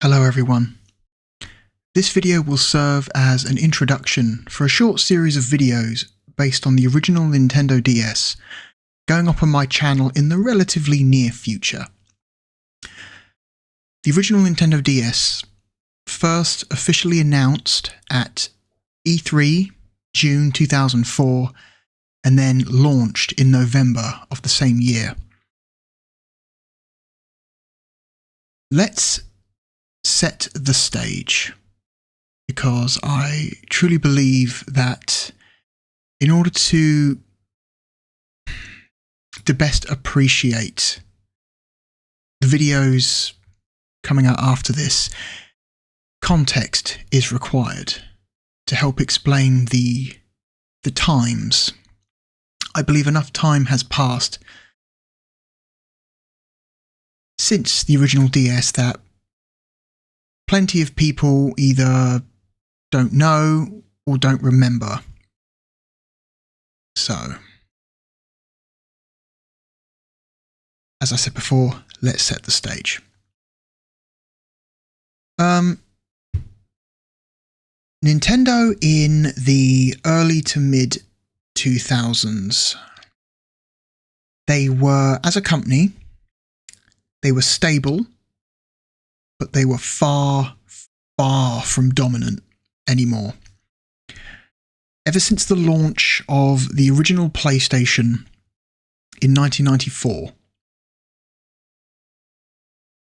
Hello everyone. This video will serve as an introduction for a short series of videos based on the original Nintendo DS going up on my channel in the relatively near future. The original Nintendo DS first officially announced at E3 June 2004 and then launched in November of the same year. Let's set the stage, because I truly believe that in order to best appreciate the videos coming out after this, context is required to help explain the times. I believe enough time has passed since the original DS that plenty of people either don't know or don't remember. So, as I said before, let's set the stage. Nintendo in the early to mid 2000s, they were, as a company, they were stable, but they were far, far from dominant anymore. Ever since the launch of the original PlayStation in 1994,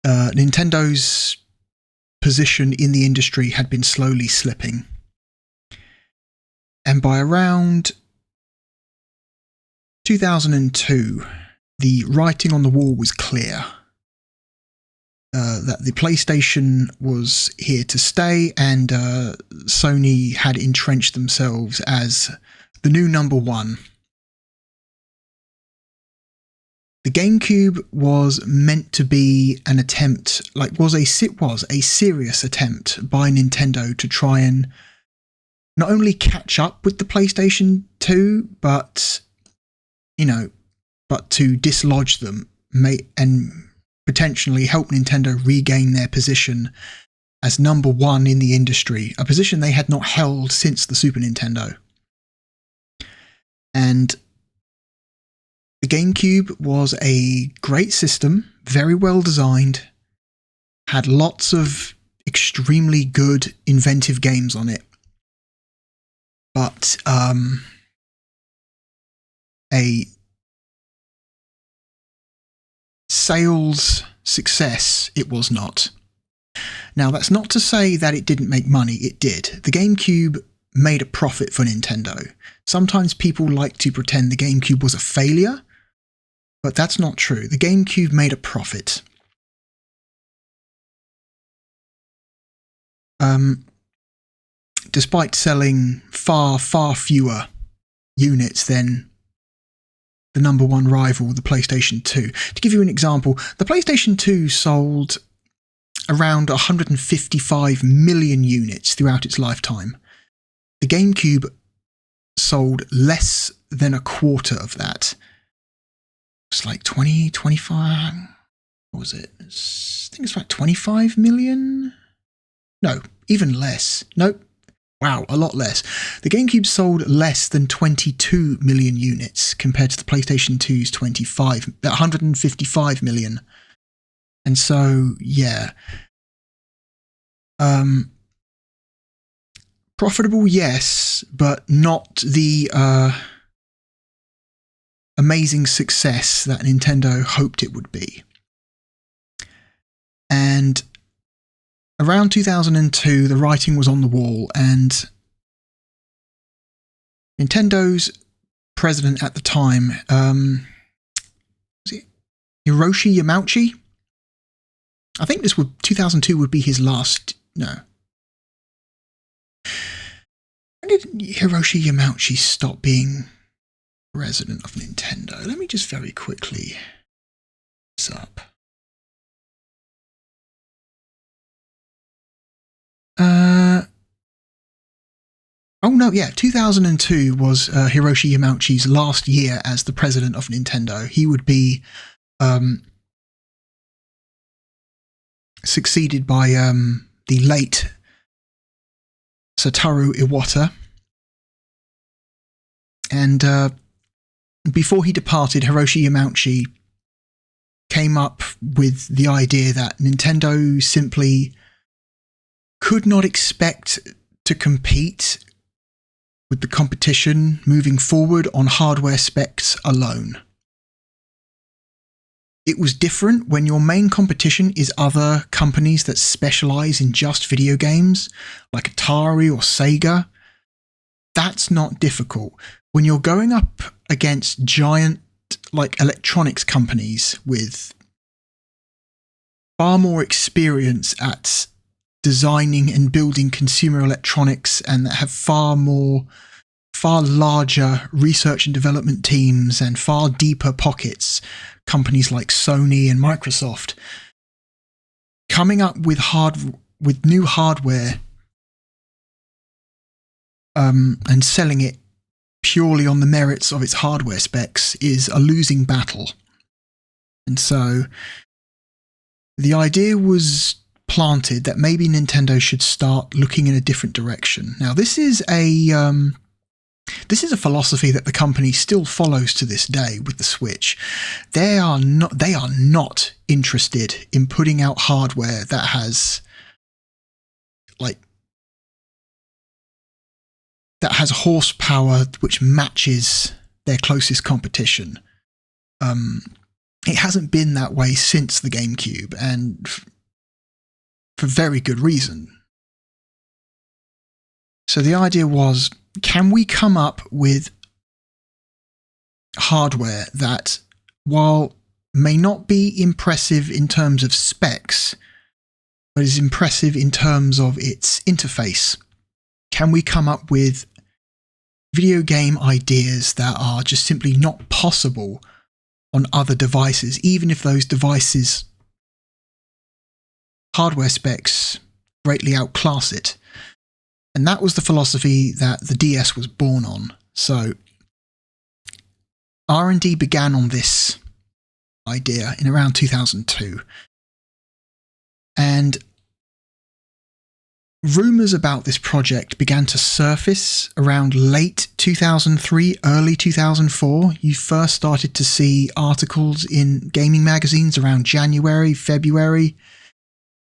Nintendo's position in the industry had been slowly slipping. And by around 2002, the writing on the wall was clear. That the PlayStation was here to stay, and Sony had entrenched themselves as the new number one. The GameCube was meant to be an attempt, was a serious attempt by Nintendo to try and not only catch up with the PlayStation 2, but to dislodge them, and potentially help Nintendo regain their position as number one in the industry, a position they had not held since the Super Nintendo. And the GameCube was a great system, very well designed, had lots of extremely good, inventive games on it. But a sales success it was not. Now, that's not to say that it didn't make money. It did. The GameCube made a profit for Nintendo. Sometimes people like to pretend the GameCube was a failure, but that's not true. The GameCube made a profit. Despite selling far, far fewer units than the number one rival, the PlayStation 2. To give you an example, the PlayStation 2 sold around 155 million units throughout its lifetime. The GameCube sold less than a quarter of that. It's like 20, 25, what was it? I think it's about 25 million? No, even less. Nope. Wow, a lot less. The GameCube sold less than 22 million units compared to the PlayStation 2's 155 million. And so, yeah. Profitable, yes, but not the amazing success that Nintendo hoped it would be. And around 2002, the writing was on the wall, and Nintendo's president at the time, was it Hiroshi Yamauchi? I think 2002 would be his last, no. When did Hiroshi Yamauchi stop being president of Nintendo? Let me just very quickly this up. Oh no, yeah, 2002 was Hiroshi Yamauchi's last year as the president of Nintendo. He would be succeeded by the late Satoru Iwata. And before he departed, Hiroshi Yamauchi came up with the idea that Nintendo simply could not expect to compete with the competition moving forward on hardware specs alone. It was different when your main competition is other companies that specialize in just video games, like Atari or Sega. That's not difficult. When you're going up against giant like electronics companies with far more experience at designing and building consumer electronics and that have far larger research and development teams and far deeper pockets, companies like Sony and Microsoft, coming up with new hardware and selling it purely on the merits of its hardware specs is a losing battle. And so the idea was planted that maybe Nintendo should start looking in a different direction. Now, this is a philosophy that the company still follows to this day with the Switch. They are not interested in putting out hardware that has horsepower which matches their closest competition. It hasn't been that way since the GameCube, and for very good reason. So the idea was, can we come up with hardware that, while may not be impressive in terms of specs, but is impressive in terms of its interface? Can we come up with video game ideas that are just simply not possible on other devices, even if those devices' hardware specs greatly outclass it? And that was the philosophy that the DS was born on. So R&D began on this idea in around 2002. And rumours about this project began to surface around late 2003, early 2004. You first started to see articles in gaming magazines around January, February,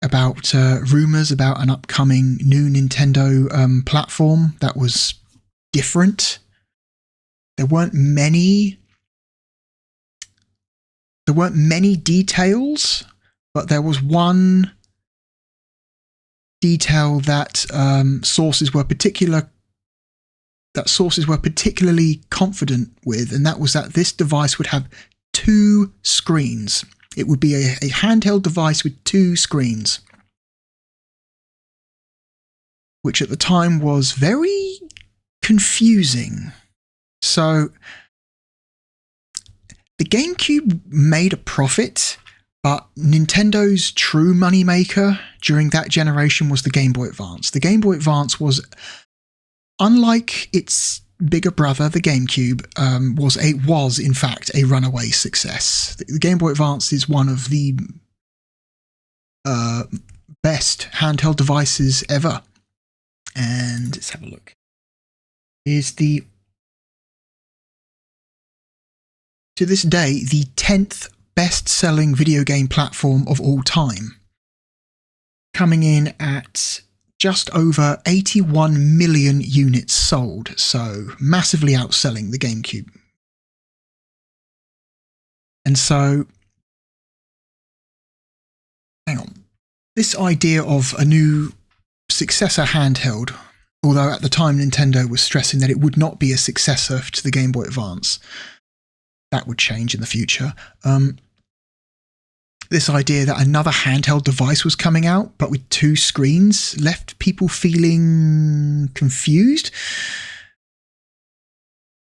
about rumours about an upcoming new Nintendo platform that was different. There weren't many details, but there was one detail that sources were particularly confident with, and that was that this device would have 2 screens. It would be a handheld device with 2 screens, which at the time was very confusing. So the GameCube made a profit, but Nintendo's true moneymaker during that generation was the Game Boy Advance. The Game Boy Advance was, unlike its bigger brother, the GameCube, was in fact a runaway success. The Game Boy Advance is one of the best handheld devices ever. And let's have a look. To this day, the 10th best-selling video game platform of all time, coming in at just over 81 million units sold, so massively outselling the GameCube. And so, hang on, this idea of a new successor handheld, although at the time Nintendo was stressing that it would not be a successor to the Game Boy Advance, that would change in the future. This idea that another handheld device was coming out, but with 2 screens, left people feeling confused.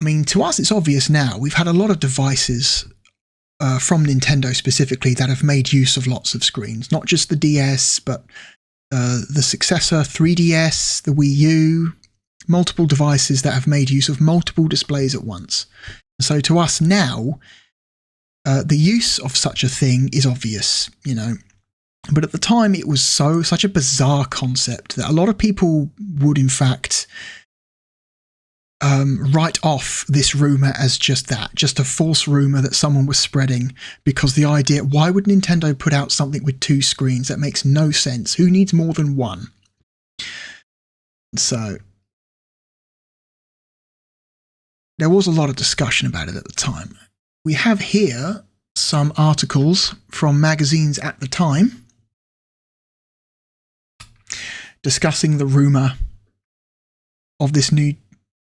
I mean, to us, it's obvious now. We've had a lot of devices from Nintendo specifically that have made use of lots of screens, not just the DS, but the successor 3DS, the Wii U, multiple devices that have made use of multiple displays at once. So to us now, the use of such a thing is obvious. You know, But at the time, it was such a bizarre concept that a lot of people would, in fact, write off this rumor as just a false rumor that someone was spreading, because the idea, why would Nintendo put out something with 2 screens? That makes no sense. Who needs more than one? So there was a lot of discussion about it at the time. We have here some articles from magazines at the time discussing the rumor of this new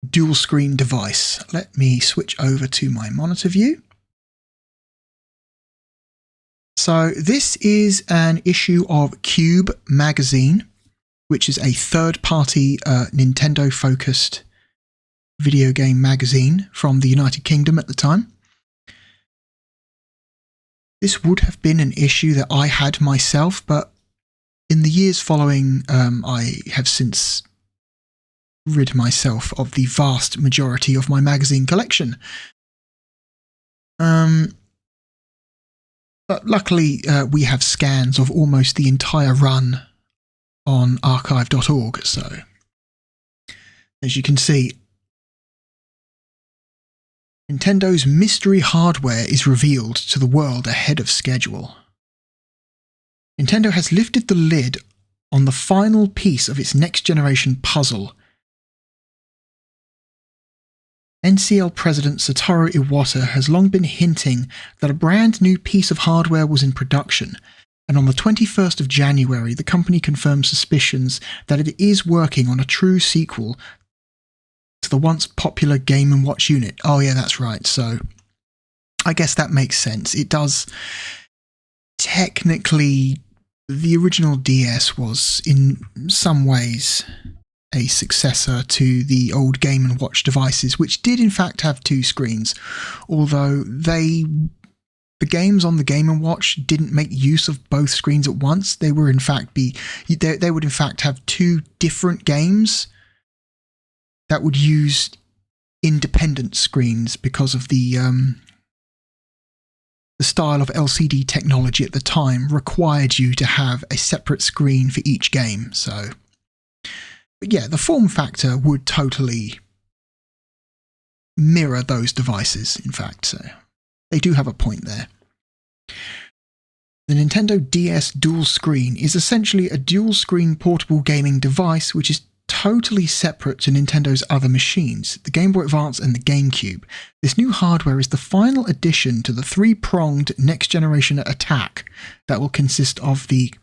dual screen device. Let me switch over to my monitor view. So this is an issue of Cube Magazine, which is a third-party Nintendo-focused video game magazine from the United Kingdom at the time. This would have been an issue that I had myself, but in the years following, I have since rid myself of the vast majority of my magazine collection. But luckily, we have scans of almost the entire run on archive.org, so as you can see, Nintendo's mystery hardware is revealed to the world ahead of schedule. Nintendo has lifted the lid on the final piece of its next-generation puzzle. NCL President Satoru Iwata has long been hinting that a brand new piece of hardware was in production, and on the 21st of January, the company confirmed suspicions that it is working on a true sequel to the once popular Game & Watch unit. Oh yeah, that's right. So I guess that makes sense. It does. Technically, the original DS was in some ways a successor to the old Game & Watch devices, which did in fact have 2 screens, although the games on the Game & Watch didn't make use of both screens at once. They were in fact they would in fact have 2 different games that would use independent screens because of the style of LCD technology at the time required you to have a separate screen for each game. So, but yeah, the form factor would totally mirror those devices, in fact, so they do have a point there. The Nintendo DS dual screen is essentially a dual screen portable gaming device which is totally separate to Nintendo's other machines, the Game Boy Advance and the GameCube. This new hardware is the final addition to the 3-pronged next-generation attack that will consist of the,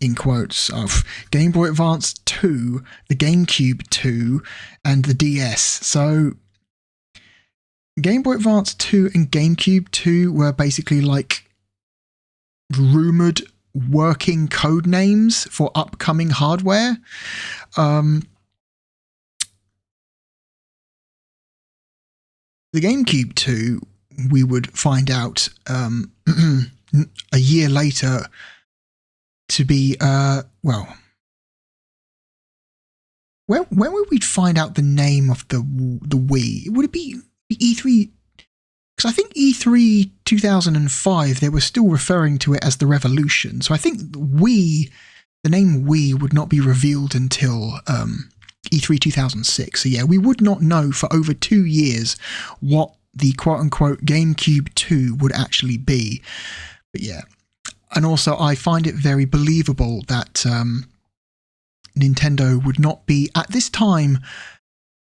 in quotes, of Game Boy Advance 2, the GameCube 2, and the DS. So Game Boy Advance 2 and GameCube 2 were basically like rumoured working code names for upcoming hardware. The GameCube 2, we would find out a year later to be, when would we find out the name of the Wii? Would it be E3? Because I think E3 2005, they were still referring to it as the Revolution. So I think the name Wii would not be revealed until E3 2006. So yeah, we would not know for over 2 years what the quote-unquote GameCube 2 would actually be. But yeah, and also I find it very believable that Nintendo would not be, at this time,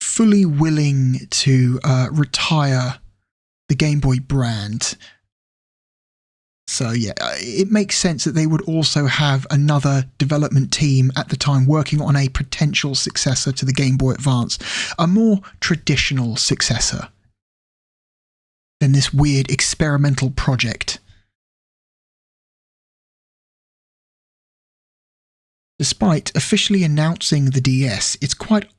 fully willing to retire the Game Boy brand. So yeah, it makes sense that they would also have another development team at the time working on a potential successor to the Game Boy Advance, a more traditional successor than this weird experimental project. Despite officially announcing the DS, it's quite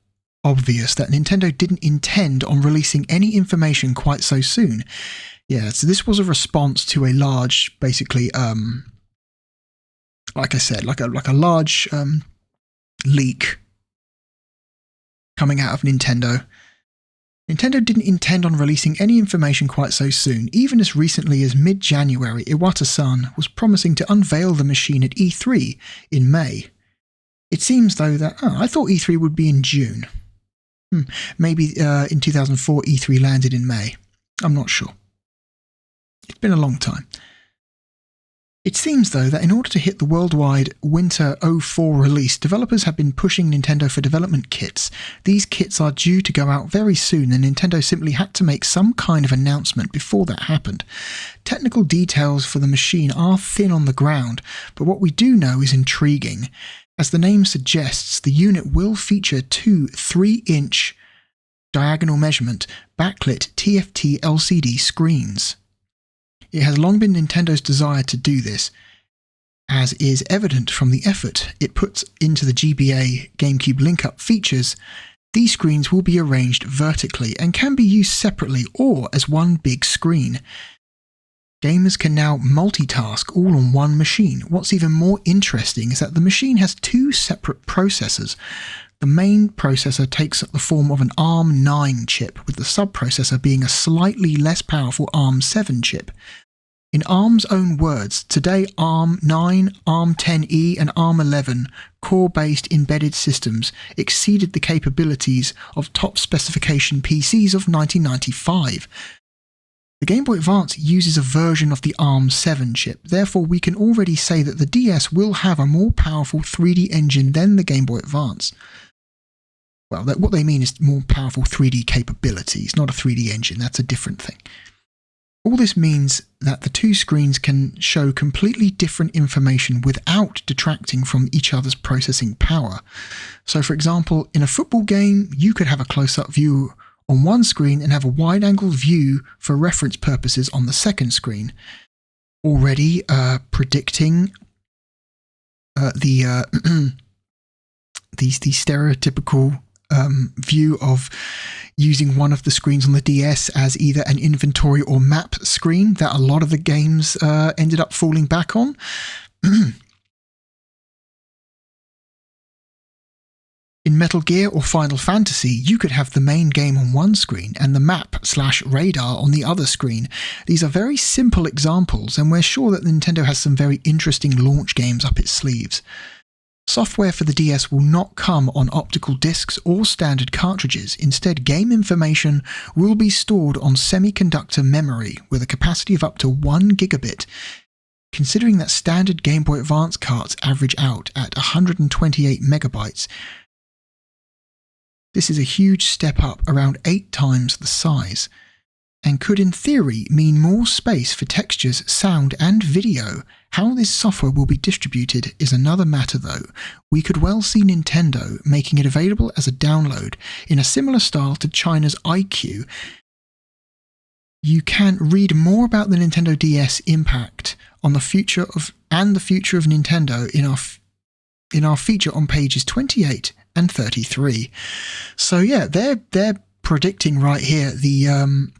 obvious that Nintendo didn't intend on releasing any information quite so soon. Yeah, so this was a response to a large, basically, like I said, like a large leak coming out of Nintendo. Nintendo didn't intend on releasing any information quite so soon. Even as recently as mid-January, Iwata-san was promising to unveil the machine at E3 in May. It seems, though, that I thought E3 would be in June. Maybe in 2004 E3 landed in May. I'm not sure. It's been a long time. It seems, though, that in order to hit the worldwide Winter 04 release, developers have been pushing Nintendo for development kits. These kits are due to go out very soon, and Nintendo simply had to make some kind of announcement before that happened. Technical details for the machine are thin on the ground, but what we do know is intriguing. As the name suggests, the unit will feature two 3-inch diagonal measurement backlit TFT LCD screens. It has long been Nintendo's desire to do this, as is evident from the effort it puts into the GBA GameCube link-up features. These screens will be arranged vertically and can be used separately or as one big screen. Gamers can now multitask all on one machine. What's even more interesting is that the machine has two separate processors. The main processor takes the form of an ARM9 chip, with the sub-processor being a slightly less powerful ARM7 chip. In ARM's own words, today ARM9, ARM10E and ARM11 core-based embedded systems exceeded the capabilities of top specification PCs of 1995. The Game Boy Advance uses a version of the ARM7 chip, therefore we can already say that the DS will have a more powerful 3D engine than the Game Boy Advance. Well, what they mean is more powerful 3D capabilities, not a 3D engine. That's a different thing. All this means that the two screens can show completely different information without detracting from each other's processing power. So, for example, in a football game, you could have a close-up view on one screen and have a wide-angle view for reference purposes on the second screen. Already predicting the stereotypical view of using one of the screens on the DS as either an inventory or map screen that a lot of the games ended up falling back on. In Metal Gear or Final Fantasy, you could have the main game on one screen and the map/radar on the other screen. These are very simple examples, and we're sure that Nintendo has some very interesting launch games up its sleeves. Software for the DS will not come on optical discs or standard cartridges. Instead, game information will be stored on semiconductor memory with a capacity of up to 1 gigabit. Considering that standard Game Boy Advance carts average out at 128 megabytes, this is a huge step up, around 8 times the size, and could in theory mean more space for textures, sound and video. How this software will be distributed is another matter though. We could well see Nintendo making it available as a download in a similar style to China's iQue. You can read more about the Nintendo DS impact on the future of Nintendo in our feature on pages 28 and 33. So yeah, they're predicting right here the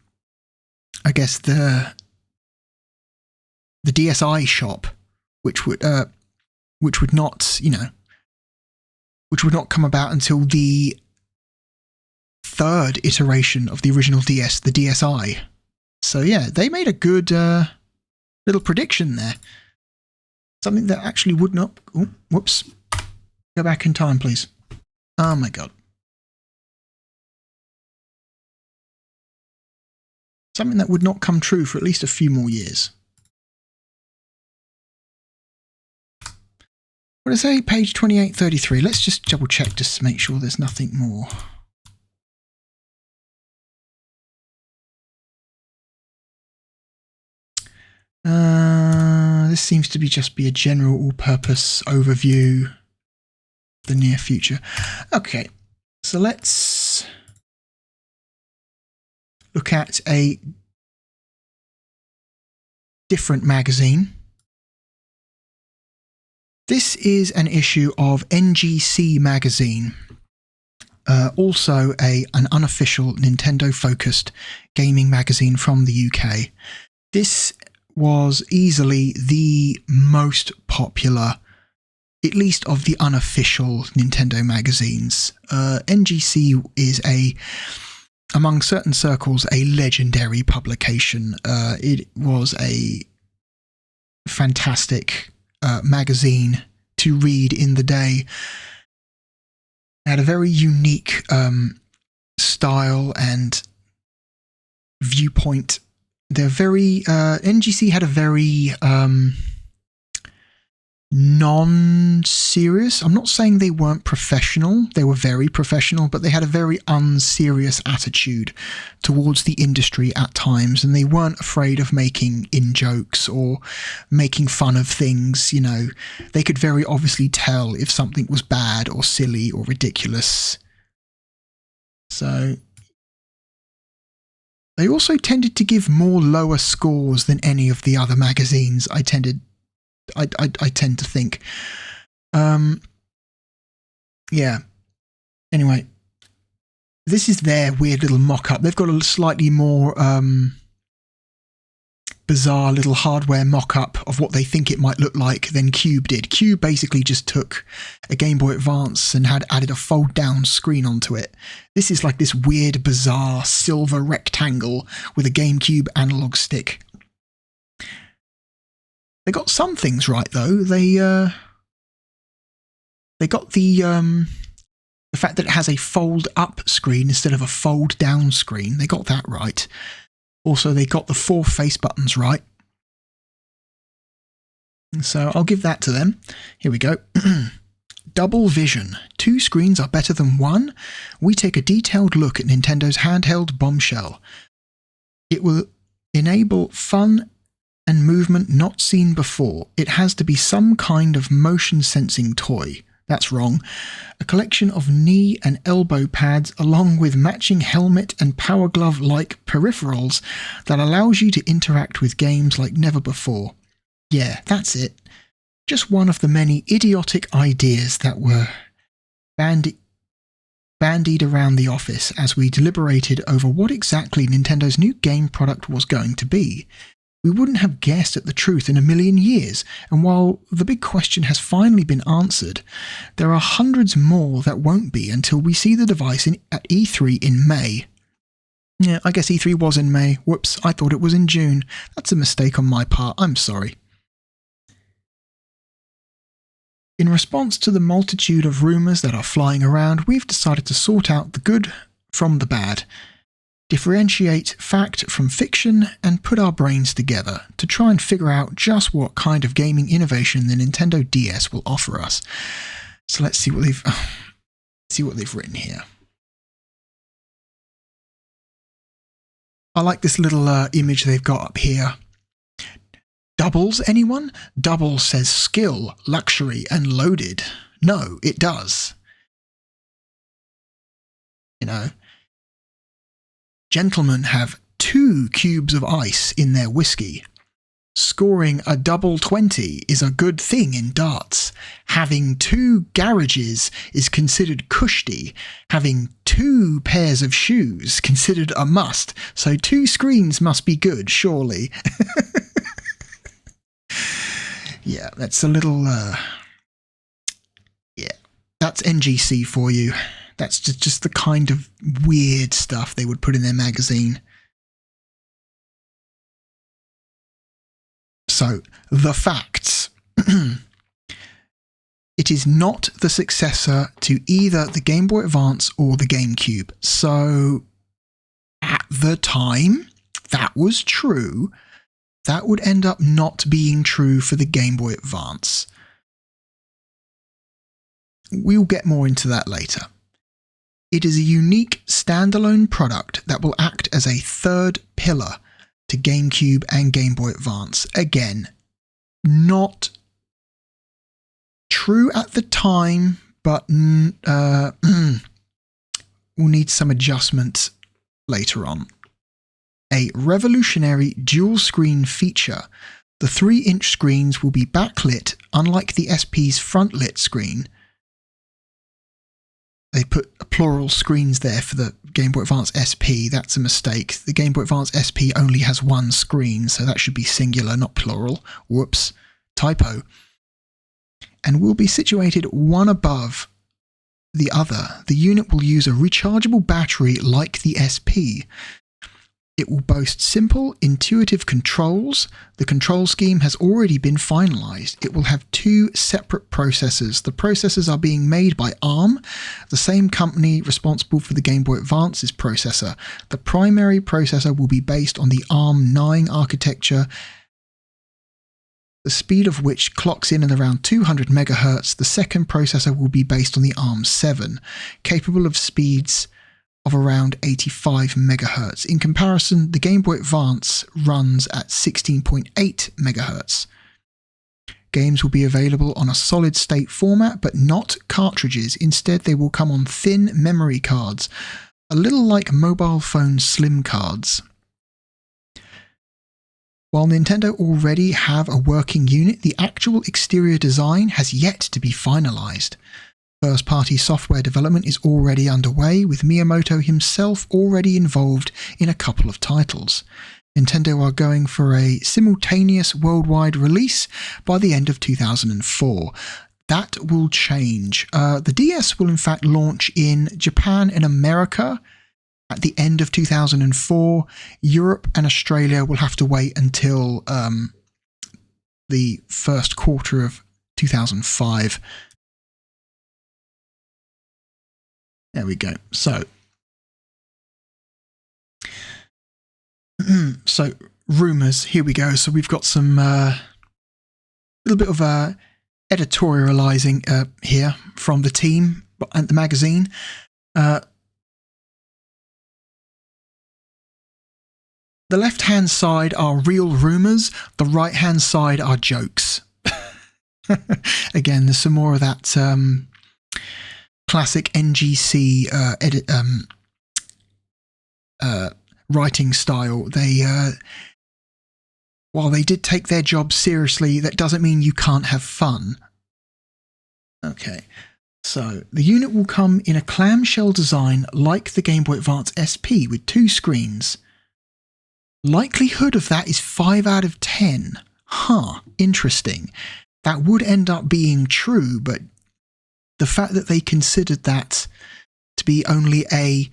I guess the DSi shop, which would not, which would not come about until the third iteration of the original DS, the DSi. So yeah, they made a good little prediction there. Something that actually would not... Oh, whoops. Go back in time, please. Oh my god. Something that would not come true for at least a few more years. What did I say? Page 2833. Let's just double check just to make sure there's nothing more. This seems to be a general all-purpose overview of the near future. Okay, so let's look at a different magazine. This is an issue of NGC Magazine, also an unofficial Nintendo-focused gaming magazine from the UK. This was easily the most popular, at least of the unofficial Nintendo magazines. NGC is a among certain circles, a legendary publication. It was a fantastic magazine to read in the day. It had a very unique style and viewpoint. They're very NGC had a very non-serious. I'm not saying they weren't professional. They were very professional, but they had a very unserious attitude towards the industry at times, and they weren't afraid of making in-jokes or making fun of things. You know, they could very obviously tell if something was bad or silly or ridiculous. So they also tended to give more lower scores than any of the other magazines I tend to think. Yeah. Anyway, this is their weird little mock-up. They've got a slightly more bizarre little hardware mock-up of what they think it might look like than Cube did. Cube basically just took a Game Boy Advance and had added a fold-down screen onto it. This is like this weird, bizarre silver rectangle with a GameCube analog stick. They got some things right though. They got the fact that it has a fold-up screen instead of a fold-down screen. They got that right. Also, they got the 4 face buttons right. So I'll give that to them. Here we go. Double vision. 2 screens are better than 1. We take a detailed look at Nintendo's handheld bombshell. It will enable fun and movement not seen before. It has to be some kind of motion sensing toy. That's wrong. A collection of knee and elbow pads along with matching helmet and power glove-like peripherals that allows you to interact with games like never before. Yeah, that's it. Just one of the many idiotic ideas that were bandied around the office as we deliberated over what exactly Nintendo's new game product was going to be. We wouldn't have guessed at the truth in a million years, and while the big question has finally been answered, there are hundreds more that won't be until we see the device at E3 in May. Yeah, I guess E3 was in May. Whoops, I thought it was in June. That's a mistake on my part. I'm sorry. In response to the multitude of rumours that are flying around, we've decided to sort out the good from the bad, differentiate fact from fiction, and put our brains together to try and figure out just what kind of gaming innovation the Nintendo DS will offer us. So let's see what they've written here. I like this little image they've got up here. Doubles, anyone? Double says skill, luxury, and loaded. No, it does. You know, gentlemen have 2 cubes of ice in their whiskey. Scoring a double 20 is a good thing in darts. Having 2 garages is considered cushy. Having 2 pairs of shoes considered a must. So 2 screens must be good, surely. Yeah, that's a little... yeah, that's NGC for you. That's just the kind of weird stuff they would put in their magazine. So, the facts. It is not the successor to either the Game Boy Advance or the GameCube. So, at the time, that was true. That would end up not being true for the Game Boy Advance. We'll get more into that later. It is a unique standalone product that will act as a third pillar to GameCube and Game Boy Advance. Again, not true at the time, but we'll need some adjustment later on. A revolutionary dual-screen feature. The 3-inch screens will be backlit, unlike the SP's front-lit screen. They put plural screens there for the Game Boy Advance SP. That's a mistake. The Game Boy Advance SP only has 1 screen, so that should be singular, not plural. Whoops. Typo. And will be situated one above the other. The unit will use a rechargeable battery like the SP. It will boast simple, intuitive controls. The control scheme has already been finalized. It will have 2 separate processors. The processors are being made by ARM, the same company responsible for the Game Boy Advance's processor. The primary processor will be based on the ARM 9 architecture, the speed of which clocks in and around 200 MHz. The second processor will be based on the ARM 7, capable of speeds of around 85 MHz. In comparison, the Game Boy Advance runs at 16.8 MHz. Games will be available on a solid-state format, but not cartridges. Instead, they will come on thin memory cards, a little like mobile phone slim cards. While Nintendo already have a working unit, the actual exterior design has yet to be finalized. First-party software development is already underway, with Miyamoto himself already involved in a couple of titles. Nintendo are going for a simultaneous worldwide release by the end of 2004. That will change. The DS will in fact launch in Japan and America at the end of 2004. Europe and Australia will have to wait until the first quarter of 2005. There we go. So rumours, here we go. So we've got some little bit of editorializing here from the team and the magazine. The left-hand side are real rumours. The right-hand side are jokes. Again, there's some more of that classic NGC writing style. They while they did take their job seriously, that doesn't mean you can't have fun. Okay, so the unit will come in a clamshell design like the Game Boy Advance SP with 2 screens. Likelihood of that is 5 out of 10. Huh, interesting. That would end up being true, but the fact that they considered that to be only a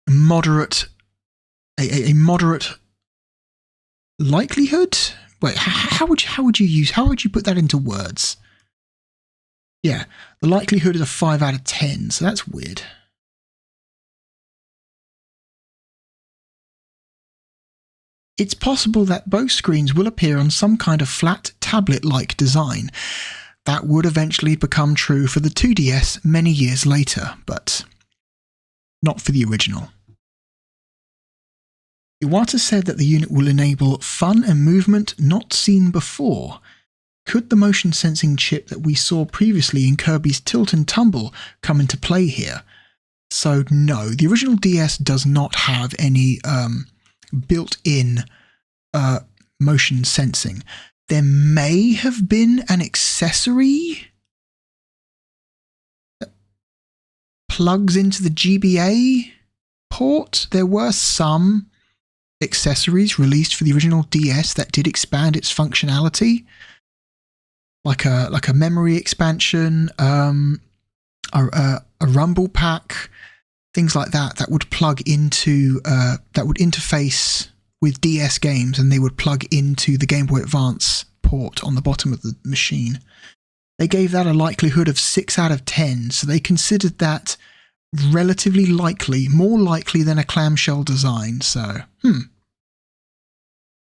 moderate likelihood. Wait, how would you put that into words? Yeah, the likelihood is a 5 out of 10, so that's weird. It's possible that both screens will appear on some kind of flat tablet-like design. That would eventually become true for the 2DS many years later, but not for the original. Iwata said that the unit will enable fun and movement not seen before. Could the motion sensing chip that we saw previously in Kirby's Tilt and Tumble come into play here? So no, the original DS does not have any built-in motion sensing. There may have been an accessory that plugs into the GBA port. There were some accessories released for the original DS that did expand its functionality, like a memory expansion, a rumble pack, things like that that would plug into that would interface with DS games, and they would plug into the Game Boy Advance port on the bottom of the machine. They gave that a likelihood of 6 out of 10, so they considered that relatively likely, more likely than a clamshell design, so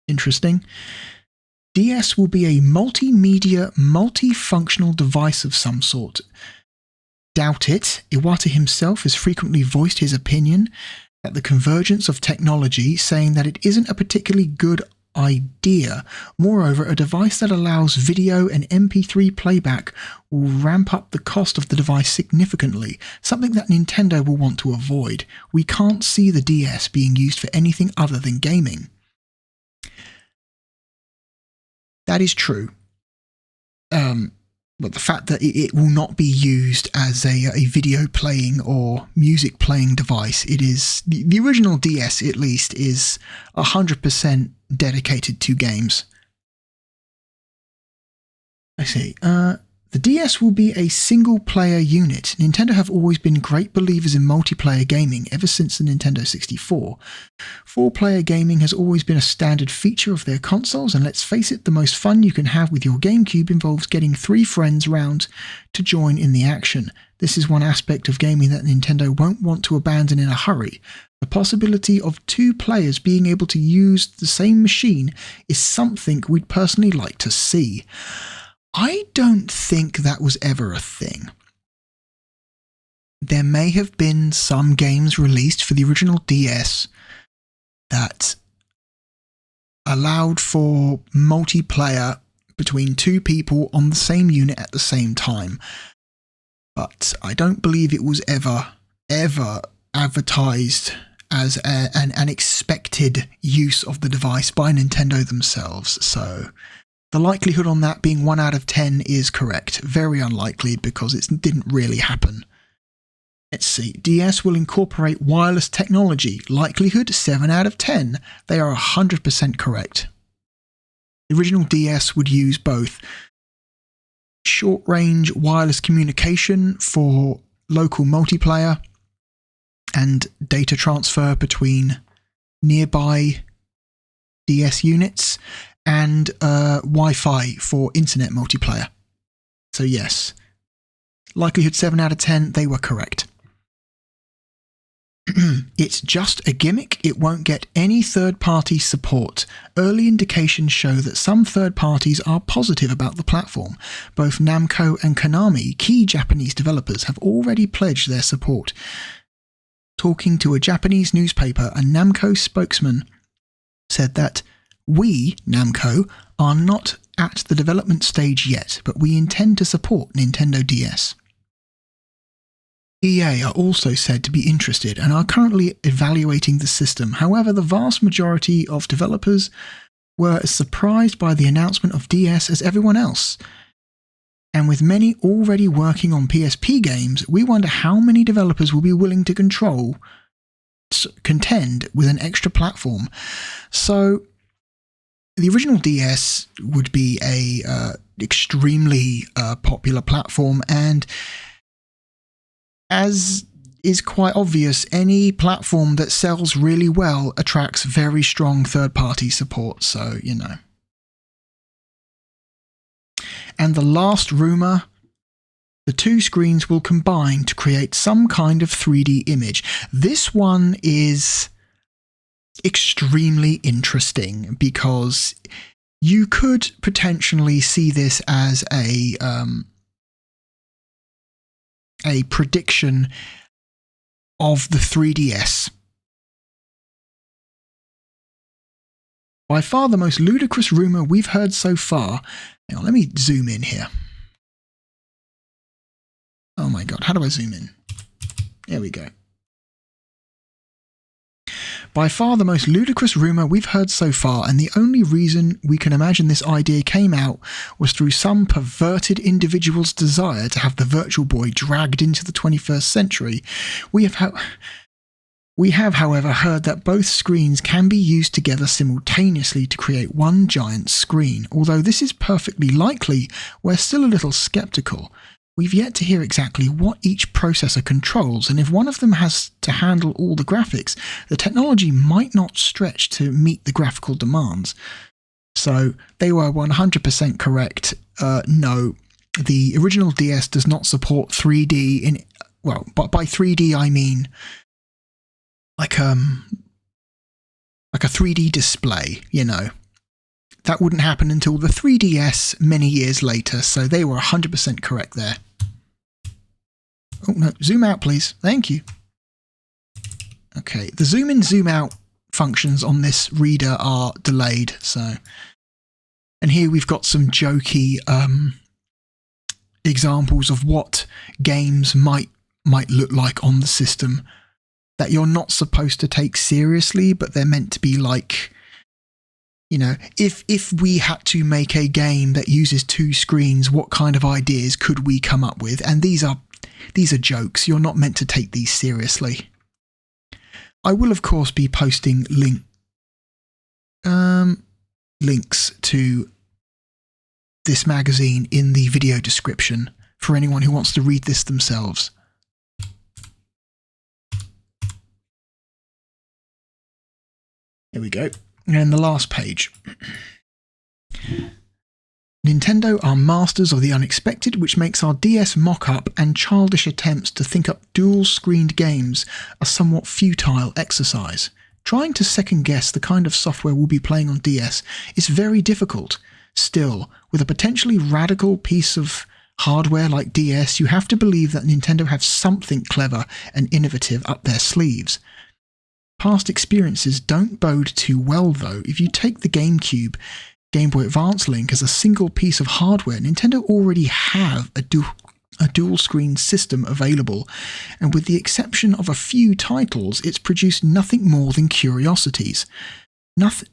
interesting. DS will be a multimedia, multifunctional device of some sort. Doubt it. Iwata himself has frequently voiced his opinion at the convergence of technology, saying that it isn't a particularly good idea. Moreover, a device that allows video and MP3 playback will ramp up the cost of the device significantly, something that Nintendo will want to avoid. We can't see the DS being used for anything other than gaming. That is true. But the fact that it will not be used as a video playing or music playing device, it is the original DS at least is 100% dedicated to games. Let's see. The DS will be a single-player unit. Nintendo have always been great believers in multiplayer gaming ever since the Nintendo 64. Four-player gaming has always been a standard feature of their consoles, and let's face it, the most fun you can have with your GameCube involves getting 3 friends round to join in the action. This is one aspect of gaming that Nintendo won't want to abandon in a hurry. The possibility of 2 players being able to use the same machine is something we'd personally like to see. I don't think that was ever a thing. There may have been some games released for the original DS that allowed for multiplayer between 2 people on the same unit at the same time. But I don't believe it was ever advertised as an expected use of the device by Nintendo themselves. So the likelihood on that being 1 out of 10 is correct. Very unlikely because it didn't really happen. Let's see. DS will incorporate wireless technology. Likelihood 7 out of 10. They are 100% correct. The original DS would use both short-range wireless communication for local multiplayer and data transfer between nearby DS units, and Wi-Fi for internet multiplayer. So yes, likelihood 7 out of 10, they were correct. It's just a gimmick, it won't get any third-party support. Early indications show that some third parties are positive about the platform. Both Namco and Konami, key Japanese developers, have already pledged their support. Talking to a Japanese newspaper, a Namco spokesman said that we, Namco, are not at the development stage yet, but we intend to support Nintendo DS. EA are also said to be interested and are currently evaluating the system. However, the vast majority of developers were as surprised by the announcement of DS as everyone else. And with many already working on PSP games, we wonder how many developers will be willing to contend with an extra platform. So the original DS would be a extremely popular platform, and as is quite obvious, any platform that sells really well attracts very strong third-party support, so, you know. And the last rumour, the 2 screens will combine to create some kind of 3D image. This one is extremely interesting because you could potentially see this as a prediction of the 3DS. By far the most ludicrous rumour we've heard so far. Hang on, let me zoom in here. Oh my god, how do I zoom in? There we go. By far the most ludicrous rumour we've heard so far, and the only reason we can imagine this idea came out was through some perverted individual's desire to have the Virtual Boy dragged into the 21st century. We have, however, heard that both screens can be used together simultaneously to create one giant screen. Although this is perfectly likely, we're still a little sceptical. We've yet to hear exactly what each processor controls, and if one of them has to handle all the graphics, the technology might not stretch to meet the graphical demands. So they were 100% correct. No, the original DS does not support 3D but by 3D I mean like a 3D display, you know. That wouldn't happen until the 3DS many years later, so they were 100% correct there. Oh no, zoom out please, thank you. Okay, the zoom in, zoom out functions on this reader are delayed, so. And here we've got some jokey examples of what games might look like on the system that you're not supposed to take seriously, but they're meant to be like, you know, if we had to make a game that uses 2 screens, what kind of ideas could we come up with? And these are jokes. You're not meant to take these seriously. I will, of course, be posting links to this magazine in the video description for anyone who wants to read this themselves. Here we go. And the last page. Nintendo are masters of the unexpected, which makes our DS mock-up and childish attempts to think up dual-screened games a somewhat futile exercise. Trying to second-guess the kind of software we'll be playing on DS is very difficult. Still, with a potentially radical piece of hardware like DS, you have to believe that Nintendo have something clever and innovative up their sleeves. Past experiences don't bode too well, though. If you take the GameCube Game Boy Advance link as a single piece of hardware, Nintendo already have a dual-screen system available, and with the exception of a few titles, it's produced nothing more than curiosities.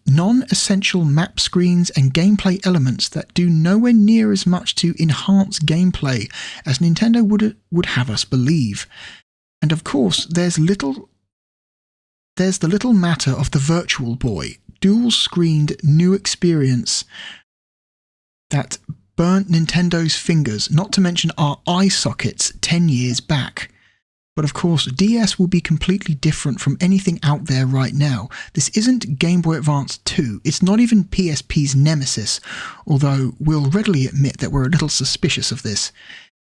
Non-essential map screens and gameplay elements that do nowhere near as much to enhance gameplay as Nintendo would have us believe. And of course, there's the little matter of the Virtual Boy, dual-screened new experience that burnt Nintendo's fingers, not to mention our eye sockets 10 years back. But of course, DS will be completely different from anything out there right now. This isn't Game Boy Advance 2, it's not even PSP's nemesis, although we'll readily admit that we're a little suspicious of this.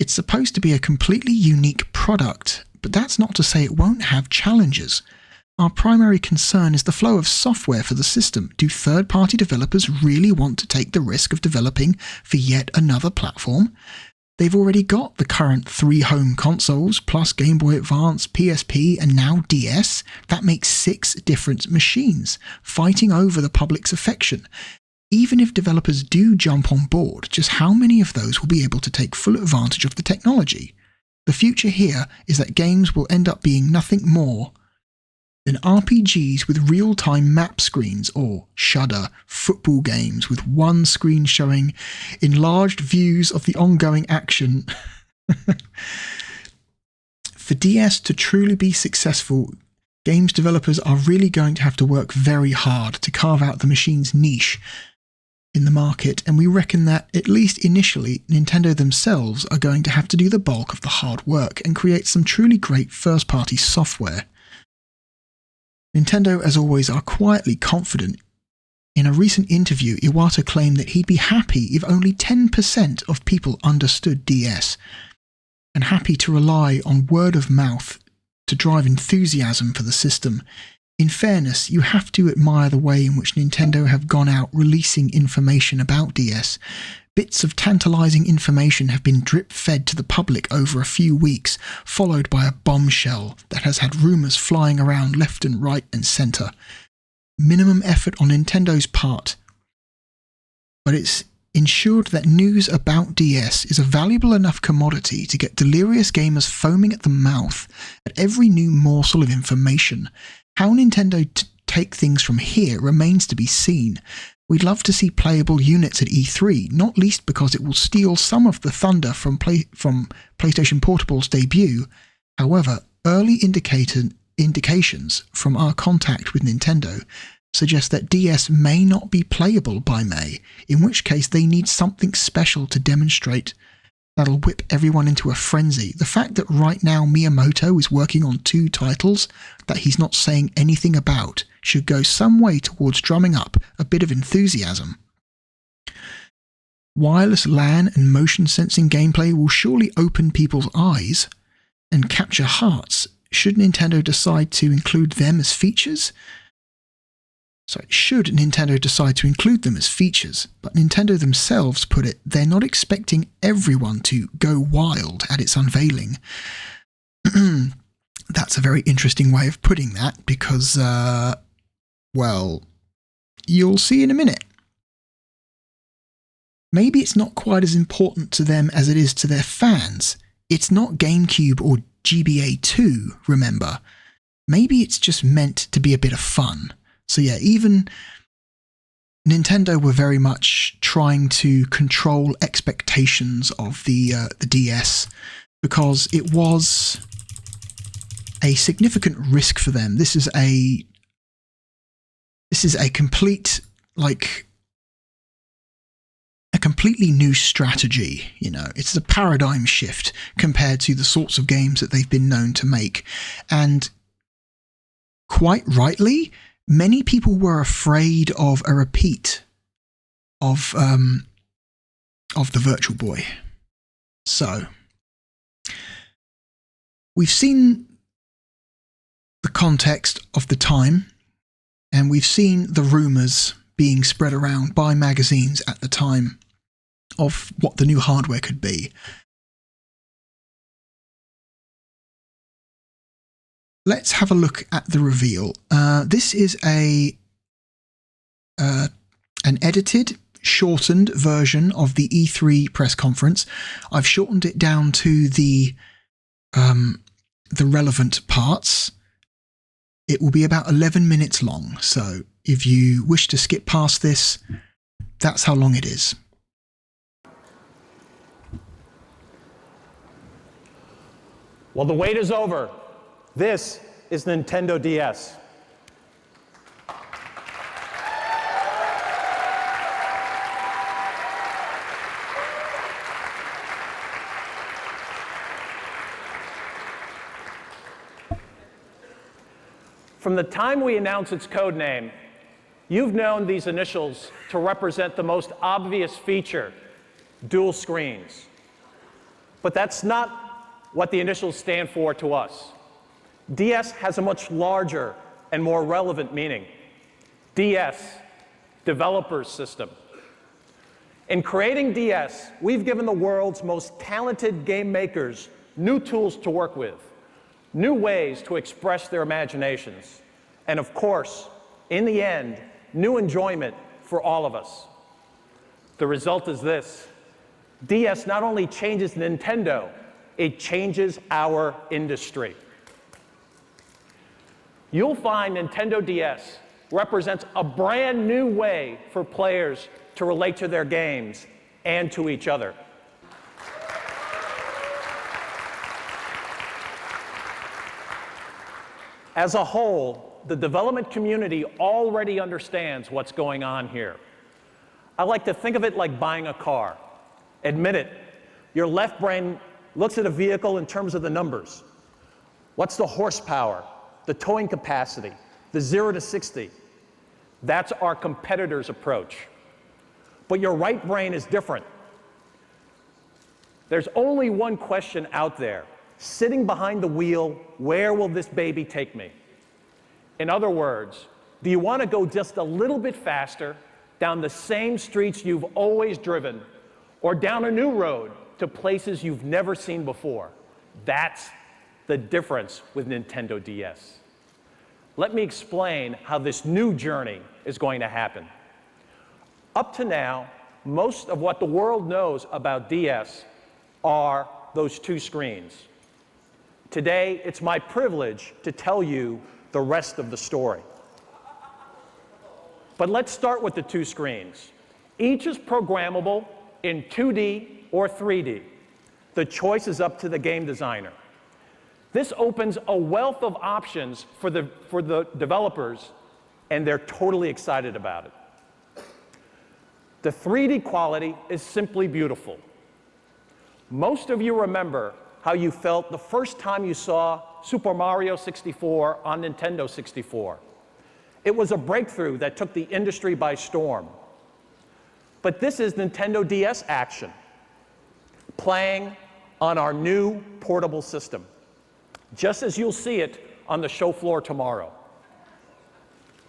It's supposed to be a completely unique product, but that's not to say it won't have challenges. Our primary concern is the flow of software for the system. Do third-party developers really want to take the risk of developing for yet another platform? They've already got the current 3 home consoles, plus Game Boy Advance, PSP, and now DS. That makes 6 different machines, fighting over the public's affection. Even if developers do jump on board, just how many of those will be able to take full advantage of the technology? The future here is that games will end up being nothing more than RPGs with real-time map screens, or Shudder, football games with one screen showing enlarged views of the ongoing action. For DS to truly be successful, games developers are really going to have to work very hard to carve out the machine's niche in the market, and we reckon that, at least initially, Nintendo themselves are going to have to do the bulk of the hard work and create some truly great first-party software. Nintendo, as always, are quietly confident. In a recent interview, Iwata claimed that he'd be happy if only 10% of people understood DS, and happy to rely on word of mouth to drive enthusiasm for the system. In fairness, you have to admire the way in which Nintendo have gone out releasing information about DS. Bits of tantalizing information have been drip-fed to the public over a few weeks, followed by a bombshell that has had rumours flying around left and right and centre. Minimum effort on Nintendo's part, but it's ensured that news about DS is a valuable enough commodity to get delirious gamers foaming at the mouth at every new morsel of information. How Nintendo take things from here remains to be seen. We'd love to see playable units at E3, not least because it will steal some of the thunder from PlayStation Portable's debut. However, early indications from our contact with Nintendo suggest that DS may not be playable by May, in which case they need something special to demonstrate that'll whip everyone into a frenzy. The fact that right now Miyamoto is working on 2 titles that he's not saying anything about should go some way towards drumming up a bit of enthusiasm. Wireless LAN and motion sensing gameplay will surely open people's eyes and capture hearts. Should Nintendo decide to include them as features? Should Nintendo decide to include them as features, but Nintendo themselves put it, they're not expecting everyone to go wild at its unveiling. That's a very interesting way of putting that, because, well, you'll see in a minute. Maybe it's not quite as important to them as it is to their fans. It's not GameCube or GBA 2, remember. Maybe it's just meant to be a bit of fun. So yeah, even Nintendo were very much trying to control expectations of the DS, because it was a significant risk for them. This is a complete completely new strategy. You know, it's a paradigm shift compared to the sorts of games that they've been known to make. And quite rightly, many people were afraid of a repeat of the Virtual Boy. So we've seen the context of the time, and we've seen the rumours being spread around by magazines at the time of what the new hardware could be. Let's have a look at the reveal. This is an edited, shortened version of the E3 press conference. I've shortened it down to the relevant parts. It will be about 11 minutes long, so if you wish to skip past this, that's how long it is. Well, the wait is over. This is Nintendo DS. From the time we announced its code name, you've known these initials to represent the most obvious feature, dual screens. But that's not what the initials stand for to us. DS has a much larger and more relevant meaning. DS, Developer's System. In creating DS, we've given the world's most talented game makers new tools to work with, new ways to express their imaginations, and of course, in the end, new enjoyment for all of us. The result is this: DS not only changes Nintendo, it changes our industry. You'll find Nintendo DS represents a brand new way for players to relate to their games and to each other. As a whole, the development community already understands what's going on here. I like to think of it like buying a car. Admit it, your left brain looks at a vehicle in terms of the numbers. What's the horsepower, the towing capacity, the 0 to 60? That's our competitor's approach. But your right brain is different. There's only one question out there. Sitting behind the wheel, where will this baby take me? In other words, do you want to go just a little bit faster down the same streets you've always driven, or down a new road to places you've never seen before? That's the difference with Nintendo DS. Let me explain how this new journey is going to happen. Up to now, most of what the world knows about DS are those two screens. Today, it's my privilege to tell you the rest of the story. But let's start with the two screens. Each is programmable in 2D or 3D. The choice is up to the game designer. This opens a wealth of options for the developers, and they're totally excited about it. The 3D quality is simply beautiful. Most of you remember how you felt the first time you saw Super Mario 64 on Nintendo 64. It was a breakthrough that took the industry by storm. But this is Nintendo DS action, playing on our new portable system, just as you'll see it on the show floor tomorrow.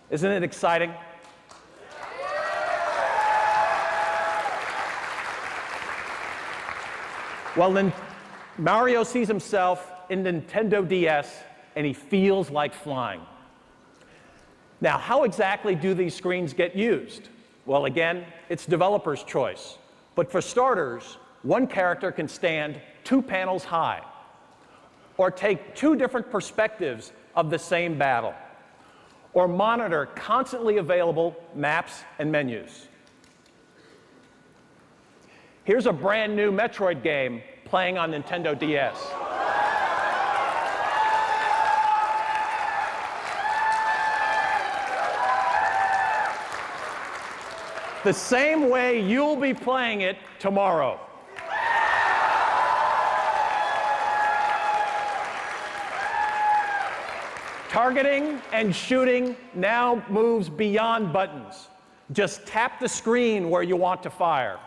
Isn't it exciting? Well, then Mario sees himself in Nintendo DS, and he feels like flying. Now, how exactly do these screens get used? Well, again, it's developer's choice. But for starters, one character can stand 2 panels high, or take 2 different perspectives of the same battle, or monitor constantly available maps and menus. Here's a brand new Metroid game playing on Nintendo DS. the same way you'll be playing it tomorrow. Targeting and shooting now moves beyond buttons. Just tap the screen where you want to fire.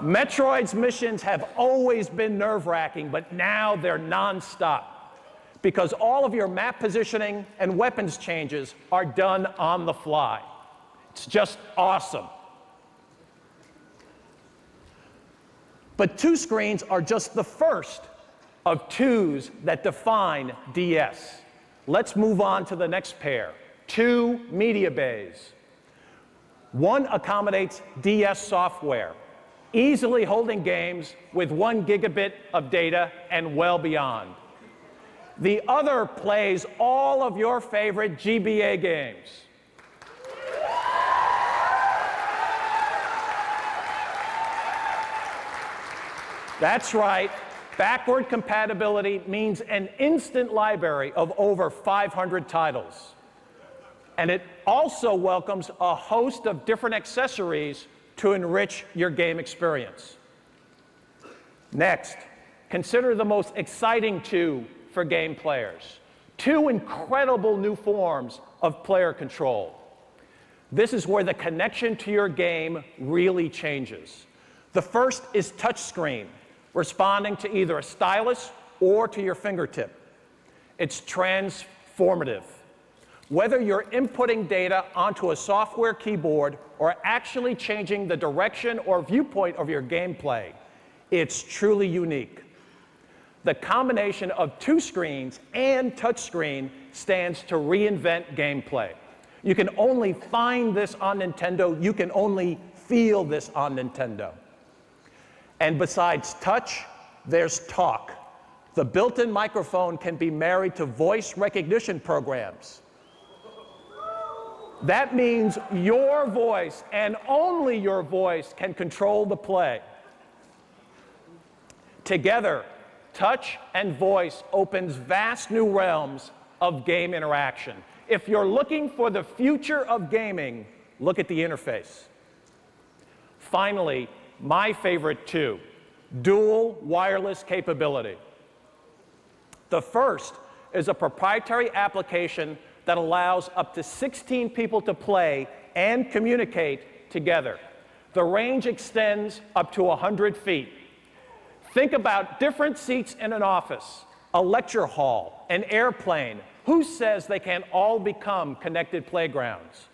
Metroid's missions have always been nerve-wracking, but now they're non-stop because all of your map positioning and weapons changes are done on the fly. It's just awesome. But two screens are just the first of twos that define DS. Let's move on to the next pair, two media bays. One accommodates DS software, easily holding games with 1 gigabit of data and well beyond. The other plays all of your favorite GBA games. That's right. Backward compatibility means an instant library of over 500 titles. And it also welcomes a host of different accessories to enrich your game experience. Next, consider the most exciting two for game players. Two incredible new forms of player control. This is where the connection to your game really changes. The first is touchscreen, responding to either a stylus or to your fingertip. It's transformative. Whether you're inputting data onto a software keyboard or actually changing the direction or viewpoint of your gameplay, it's truly unique. The combination of two screens and touchscreen stands to reinvent gameplay. You can only find this on Nintendo. You can only feel this on Nintendo. And besides touch, there's talk. The built-in microphone can be married to voice recognition programs. That means your voice and only your voice can control the play. Together, touch and voice opens vast new realms of game interaction. If you're looking for the future of gaming, look at the interface. Finally, my favorite two, dual wireless capability. The first is a proprietary application that allows up to 16 people to play and communicate together. The range extends up to 100 feet. Think about different seats in an office, a lecture hall, an airplane. Who says they can't all become connected playgrounds?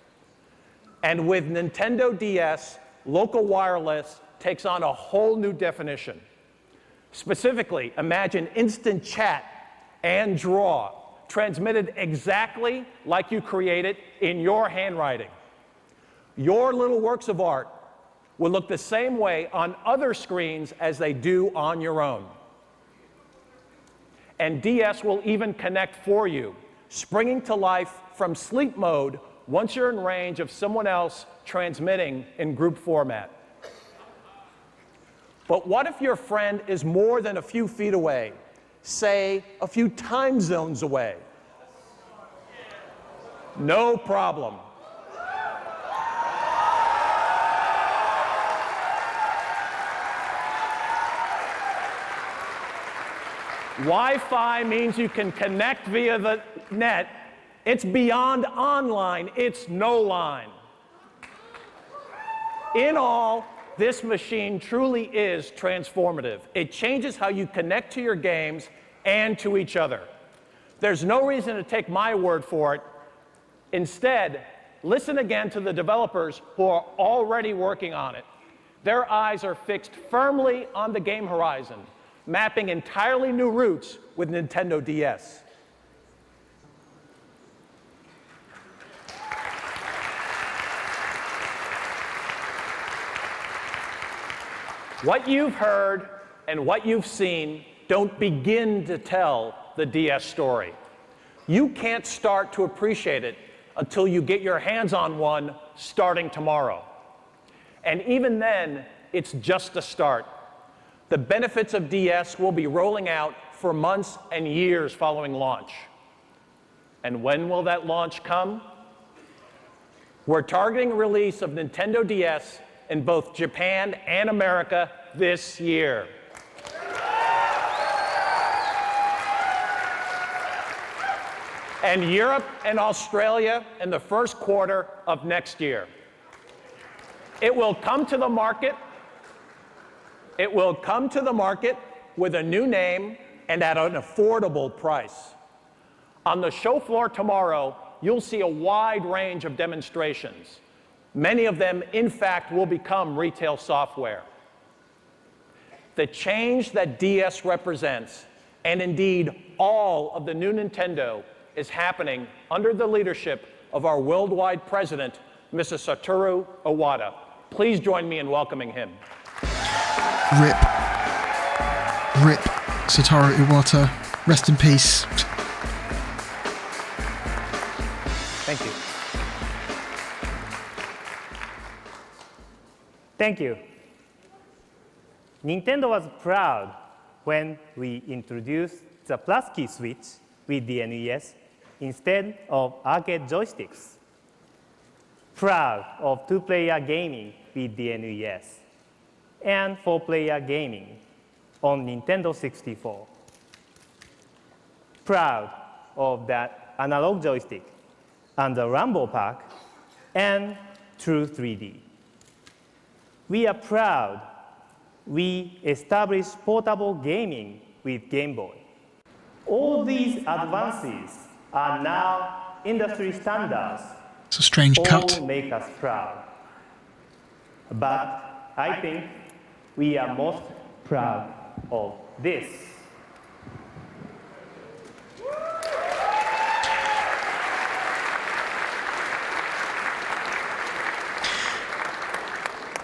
And with Nintendo DS, local wireless takes on a whole new definition. Specifically, imagine instant chat and draw, transmitted exactly like you created in your handwriting. Your little works of art will look the same way on other screens as they do on your own. And DS will even connect for you, springing to life from sleep mode once you're in range of someone else transmitting in group format. But what if your friend is more than a few feet away, say a few time zones away? No problem. Wi-Fi means you can connect via the net. It's beyond online, it's no line. In all, this machine truly is transformative. It changes how you connect to your games and to each other. There's no reason to take my word for it. Instead, listen again to the developers who are already working on it. Their eyes are fixed firmly on the game horizon, mapping entirely new routes with Nintendo DS. What you've heard and what you've seen don't begin to tell the DS story. You can't start to appreciate it until you get your hands on one starting tomorrow. And even then, it's just a start. The benefits of DS will be rolling out for months and years following launch. And when will that launch come? We're targeting a release of Nintendo DS in both Japan and America this year. And Europe and Australia in the first quarter of next year. It will come to the market. It will come to the market with a new name and at an affordable price. On the show floor tomorrow, you'll see a wide range of demonstrations. Many of them, in fact, will become retail software. The change that DS represents, and indeed all of the new Nintendo, is happening under the leadership of our worldwide president, Mr. Satoru Iwata. Please join me in welcoming him. Rip. Rip. Satoru Iwata. Rest in peace. Thank you. Thank you. Nintendo was proud when we introduced the plus key switch with the NES instead of arcade joysticks. Proud of two-player gaming with the NES and four-player gaming on Nintendo 64. Proud of that analog joystick and the Rumble Pack and True 3D. We are proud we established portable gaming with Game Boy. All these advances are now industry standards. It's a strange cut. All make us proud. But I think we are most proud of this.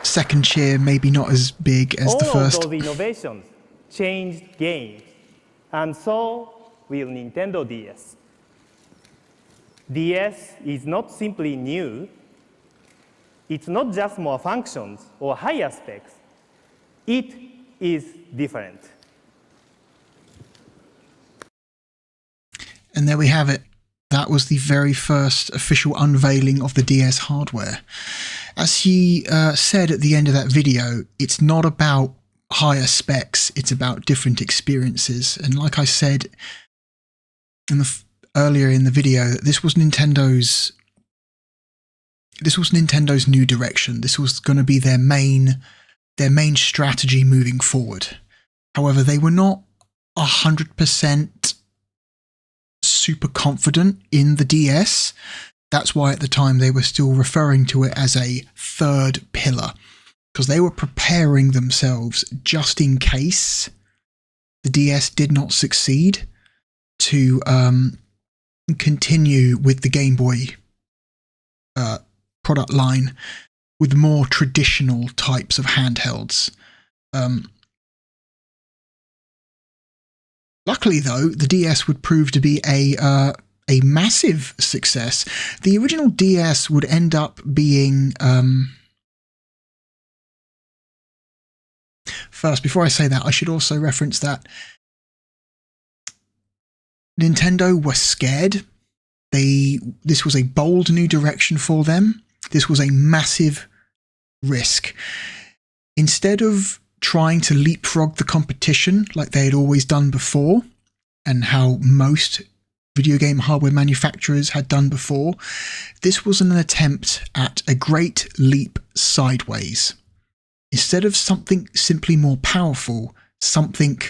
Second cheer, maybe not as big as the first. All of those innovations changed games, and so will Nintendo DS. DS is not simply new. It's not just more functions or higher specs. It is different. And there we have it. That was the very first official unveiling of the DS hardware. As he said at the end of that video, it's not about higher specs, it's about different experiences. And like I said earlier in the video, that this was Nintendo's new direction. This was going to be their main strategy moving forward. However, they were not 100% super confident in the DS. That's why at the time they were still referring to it as a third pillar, because they were preparing themselves just in case the DS did not succeed to continue with the Game Boy product line with more traditional types of handhelds. Luckily, though, the DS would prove to be a massive success. The original DS would end up being... First, before I say that, I should also reference that Nintendo were scared. This was a bold new direction for them. This was a massive risk. Instead of trying to leapfrog the competition like they had always done before, and how most video game hardware manufacturers had done before, this was an attempt at a great leap sideways. Instead of something simply more powerful, something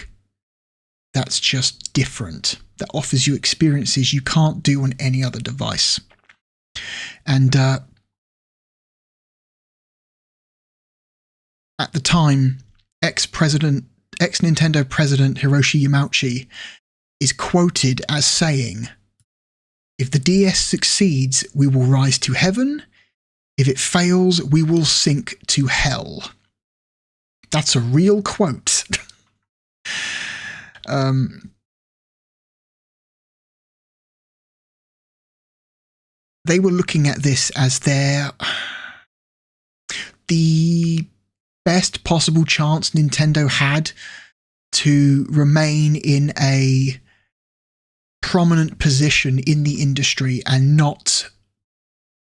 that's just different, that offers you experiences you can't do on any other device. And at the time, ex-Nintendo president Hiroshi Yamauchi is quoted as saying, "If the DS succeeds, we will rise to heaven. If it fails, we will sink to hell." That's a real quote. They were looking at this as the best possible chance Nintendo had to remain in a prominent position in the industry and not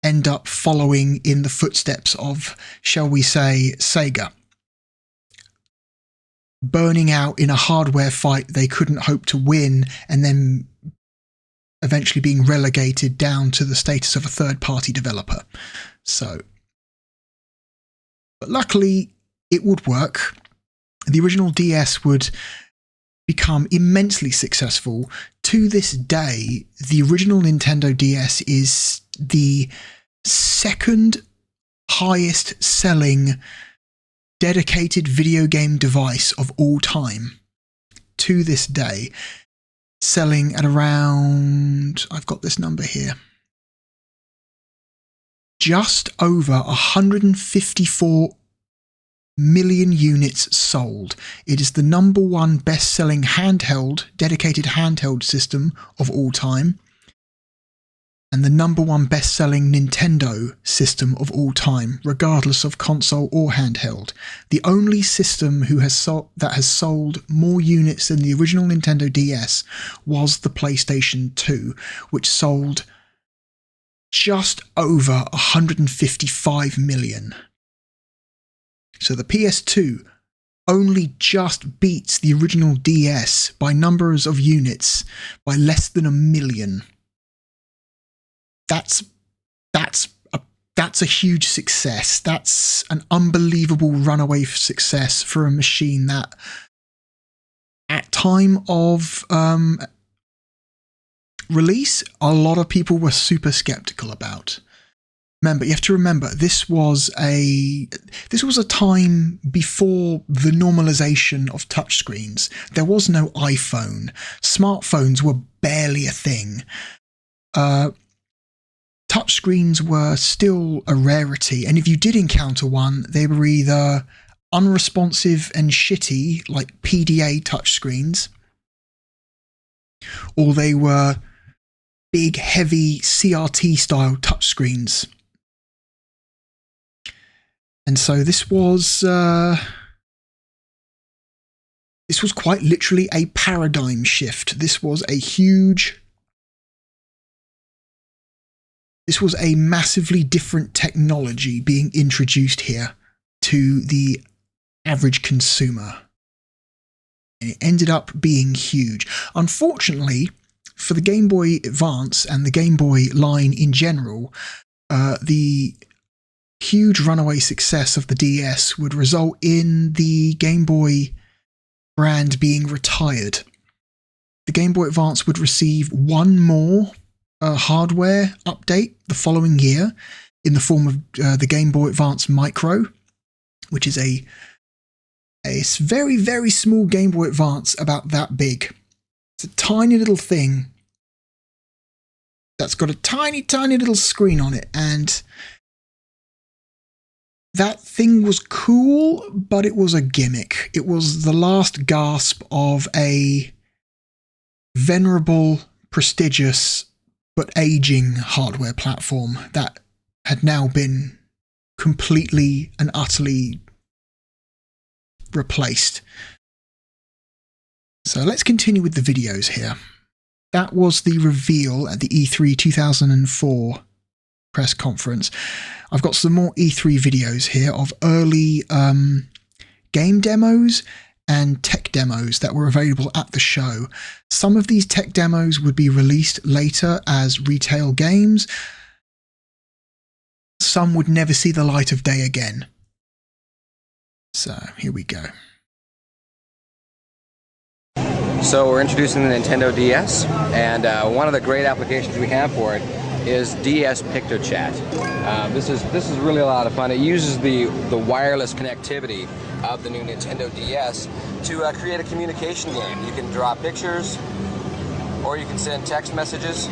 end up following in the footsteps of, shall we say, Sega. Burning out in a hardware fight they couldn't hope to win, and then eventually being relegated down to the status of a third-party developer. So, but luckily it would work. The original DS would become immensely successful. To this day, the original Nintendo DS is the second highest selling dedicated video game device of all time. To this day, selling at around, I've got this number here, just over 154 million units sold. It is the number one best-selling handheld, dedicated handheld system of all time, and the number one best-selling Nintendo system of all time, regardless of console or handheld. The only system that has sold more units than the original Nintendo DS was the PlayStation 2, which sold just over 155 million. So the PS2 only just beats the original DS by numbers of units by less than 1 million. That's a huge success. That's an unbelievable runaway success for a machine that, at time of release, a lot of people were super skeptical about. Remember, you have to remember, this was a time before the normalization of touchscreens. There was no iPhone. Smartphones were barely a thing. Touchscreens were still a rarity, and if you did encounter one, they were either unresponsive and shitty, like PDA touchscreens, or they were big, heavy CRT-style touchscreens. And so this was quite literally a paradigm shift. This was a massively different technology being introduced here to the average consumer. And it ended up being huge. Unfortunately, for the Game Boy Advance and the Game Boy line in general, the huge runaway success of the DS would result in the Game Boy brand being retired. The Game Boy Advance would receive one more hardware update the following year in the form of the Game Boy Advance Micro, which is a very, very small Game Boy Advance, about that big. It's a tiny little thing that's got a tiny, tiny little screen on it, and that thing was cool, but it was a gimmick. It was the last gasp of a venerable, prestigious, but aging hardware platform that had now been completely and utterly replaced. So let's continue with the videos here. That was the reveal at the E3 2004 press conference. I've got some more E3 videos here of early game demos and tech demos that were available at the show. Some of these tech demos would be released later as retail games. Some would never see the light of day again. So here we go. So we're introducing the Nintendo DS, and one of the great applications we have for it is DS PictoChat. This is really a lot of fun. It uses the wireless connectivity of the new Nintendo DS to create a communication game. You can draw pictures, or you can send text messages,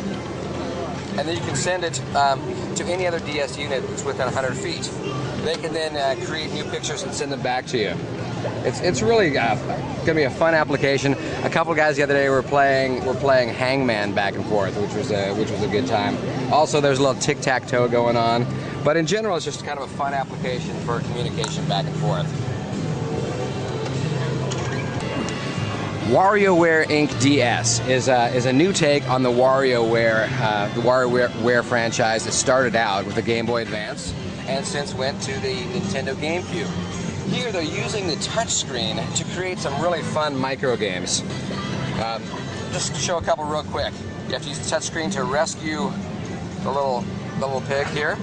and then you can send it to any other DS unit that's within 100 feet. They can then create new pictures and send them back to you. It's really going to be a fun application. A couple guys the other day were playing Hangman back and forth, which was a good time. Also, there's a little tic-tac-toe going on, but in general, it's just kind of a fun application for communication back and forth. WarioWare Inc. DS is a new take on the WarioWare franchise that started out with the Game Boy Advance and since went to the Nintendo GameCube. Here they're using the touchscreen to create some really fun micro games. Just to show a couple real quick. You have to use the touchscreen to rescue the little pig here.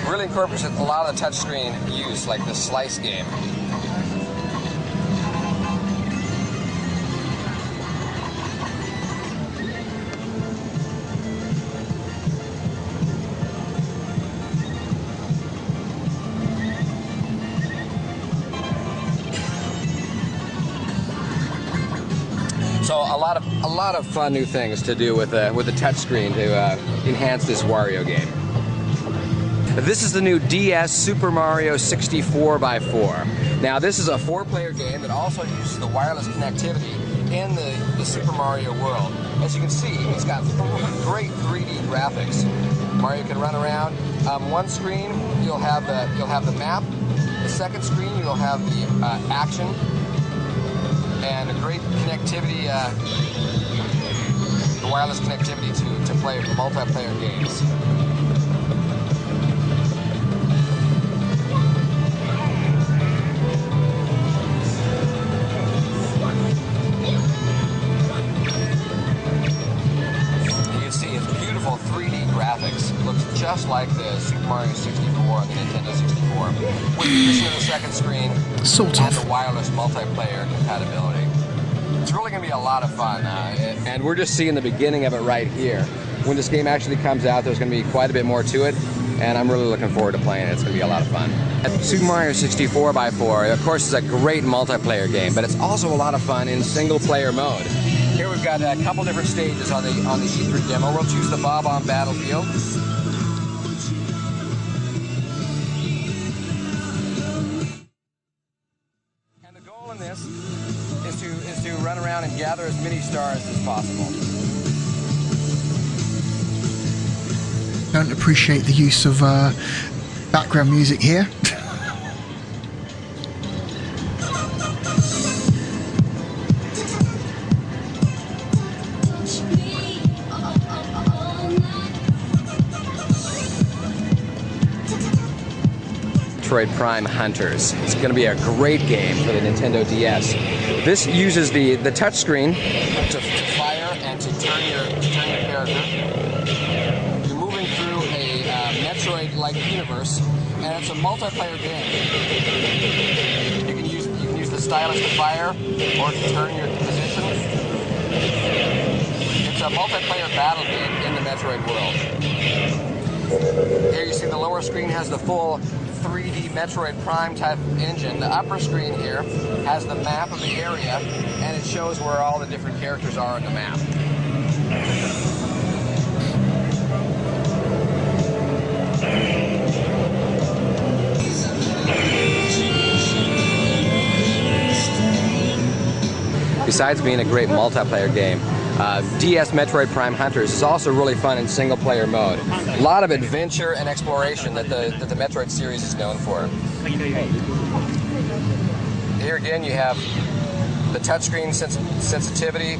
Really incorporates a lot of the touchscreen use, like the slice game. So a lot of fun new things to do with the touchscreen to enhance this Wario game. This is the new DS Super Mario 64x4. Now this is a 4-player game that also uses the wireless connectivity in the Super Mario world. As you can see, it's got great 3D graphics. Mario can run around. One screen you'll have the map. The second screen you'll have the action. And a great connectivity, the wireless connectivity to play multiplayer games. You can see it's beautiful 3D graphics. It looks just like the Super Mario 64 and the Nintendo 64, with the addition of the second screen Sort and of. the wireless multiplayer compatibility. It's really going to be a lot of fun, and we're just seeing the beginning of it right here. When this game actually comes out, there's going to be quite a bit more to it, and I'm really looking forward to playing it. It's going to be a lot of fun. Super Mario 64x4, of course, is a great multiplayer game, but it's also a lot of fun in single-player mode. Here we've got a couple different stages on the E3 demo. We'll choose the Bob-omb Battlefield. And the goal in this is to run around and gather as many stars as possible. Don't appreciate the use of background music here. Metroid Prime Hunters. It's going to be a great game for the Nintendo DS. This uses the touchscreen to fire and to turn your character. You're moving through a Metroid-like universe, and it's a multiplayer game. You can use the stylus to fire or to turn your position. It's a multiplayer battle game in the Metroid world. Here you see the lower screen has the full 3D Metroid Prime type engine. The upper screen here has the map of the area, and it shows where all the different characters are on the map. Besides being a great multiplayer game, DS Metroid Prime Hunters is also really fun in single-player mode. A lot of adventure and exploration that the Metroid series is known for. Here again you have the touchscreen sensitivity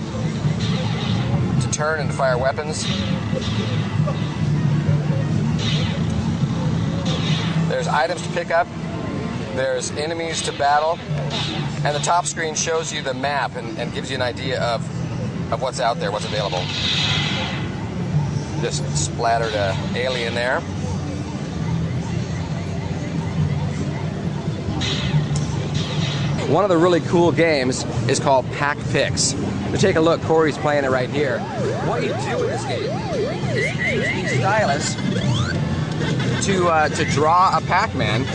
to turn and to fire weapons. There's items to pick up. There's enemies to battle. And the top screen shows you the map and gives you an idea of what's out there, what's available. Just splattered an alien there. One of the really cool games is called Pack Picks. To take a look, Corey's playing it right here. What you do in this game is you use the stylus to draw a Pac-Man,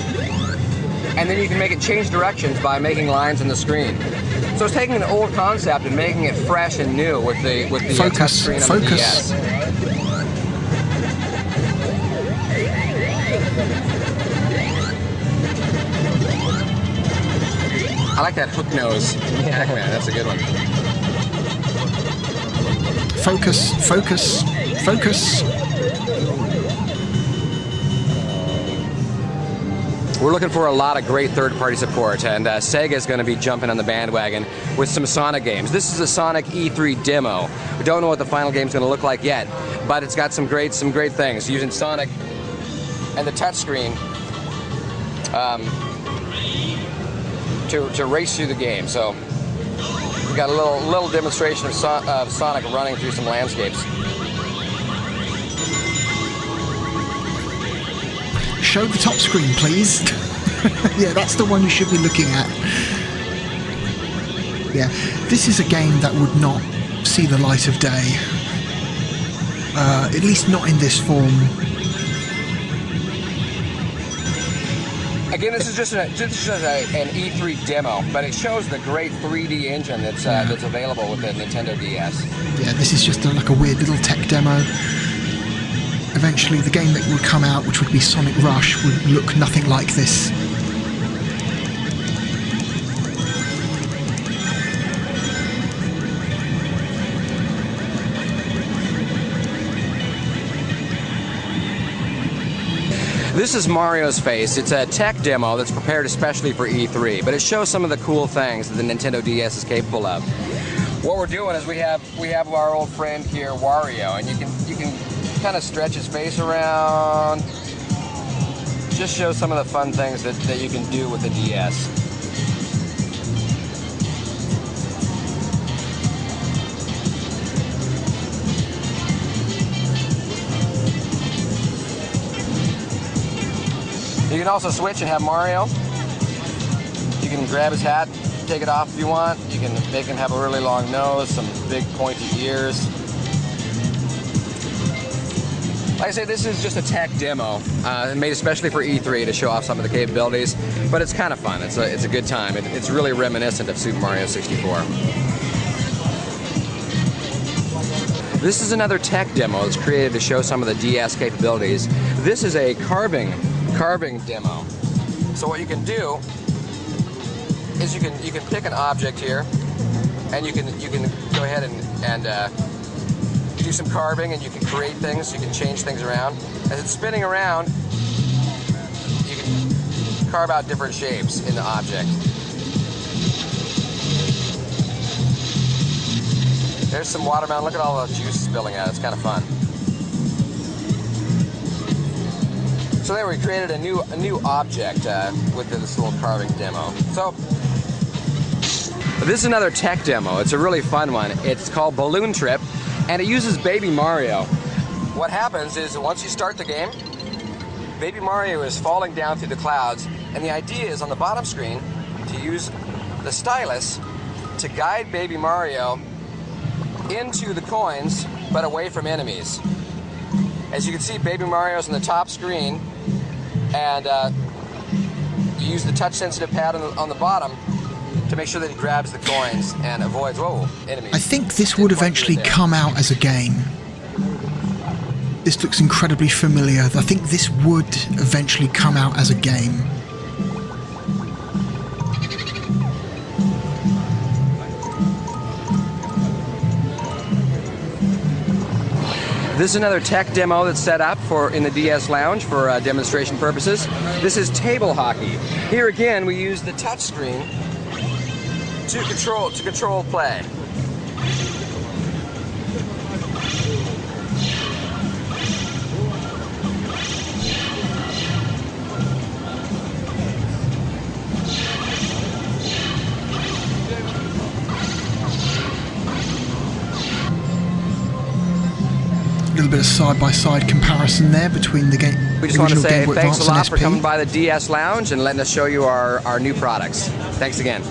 and then you can make it change directions by making lines on the screen. So it's taking an old concept and making it fresh and new with the touch screen on the DS. I like that hook nose Pac-Man. That's a good one. Focus, focus, focus. we're looking for a lot of great third-party support, and Sega is going to be jumping on the bandwagon with some Sonic games. This is a Sonic E3 demo. We don't know what the final game is going to look like yet, but it's got some great things using Sonic and the touchscreen to race through the game. So we got a little demonstration of Sonic running through some landscapes. Show the top screen, please. Yeah, that's the one you should be looking at. Yeah, this is a game that would not see the light of day. At least not in this form. Again, this is just an E3 demo, but it shows the great 3D engine that's available with the Nintendo DS. Yeah, this is just like a weird little tech demo. Eventually, the game that would come out, which would be Sonic Rush, would look nothing like this. This is Mario's face. It's a tech demo that's prepared especially for E3, but it shows some of the cool things that the Nintendo DS is capable of. What we're doing is we have our old friend here, Wario, and you can kind of stretch his face around. Just show some of the fun things that you can do with the DS. You can also switch and have Mario. You can grab his hat, take it off if you want. You can make him have a really long nose, some big pointy ears. Like I say, this is just a tech demo made especially for E3 to show off some of the capabilities, but it's kind of fun. It's a good time. It's really reminiscent of Super Mario 64. This is another tech demo that's created to show some of the DS capabilities. This is a carving demo. So what you can do is you can pick an object here, and you can go ahead and do some carving, and you can create things. You can change things around. As it's spinning around, you can carve out different shapes in the object. There's some watermelon. Look at all the juice spilling out. It's kind of fun. So there, we created a new object with this little carving demo. So this is another tech demo. It's a really fun one. It's called Balloon Trip, and it uses Baby Mario. What happens is once you start the game, Baby Mario is falling down through the clouds, and the idea is on the bottom screen to use the stylus to guide Baby Mario into the coins, but away from enemies. As you can see, Baby Mario's on the top screen, and you use the touch-sensitive pad on the bottom to make sure that he grabs the coins and avoids, enemies. I think this would eventually come out as a game. This looks incredibly familiar. I think this would eventually come out as a game. This is another tech demo that's set up in the DS Lounge for demonstration purposes. This is table hockey. Here again, we use the touch screen to control play. A little bit of side-by-side comparison there between the game. We just want to say thanks a lot for coming by the DS Lounge and letting us show you our new products. Thanks again.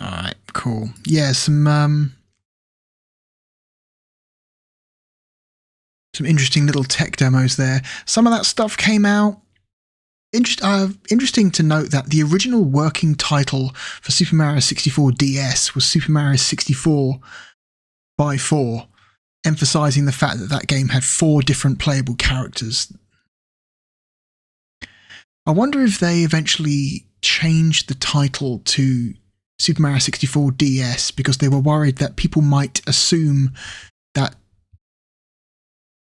All right, cool. Yeah, some interesting little tech demos there. Some of that stuff came out. Interesting to note that the original working title for Super Mario 64 DS was Super Mario 64 by 4. Emphasizing the fact that that game had 4 different playable characters. I wonder if they eventually changed the title to Super Mario 64 DS because they were worried that people might assume that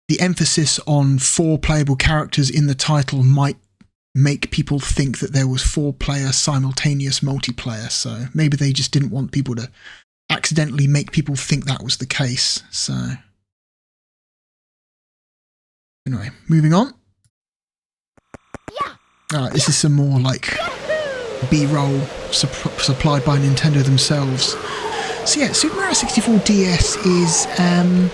the emphasis on 4 playable characters in the title might make people think that there was 4-player simultaneous multiplayer. So maybe they just didn't want people to accidentally make people think that was the case. So anyway, moving on. This is some more like B-roll supplied by Nintendo themselves. So yeah, Super Mario 64 DS is an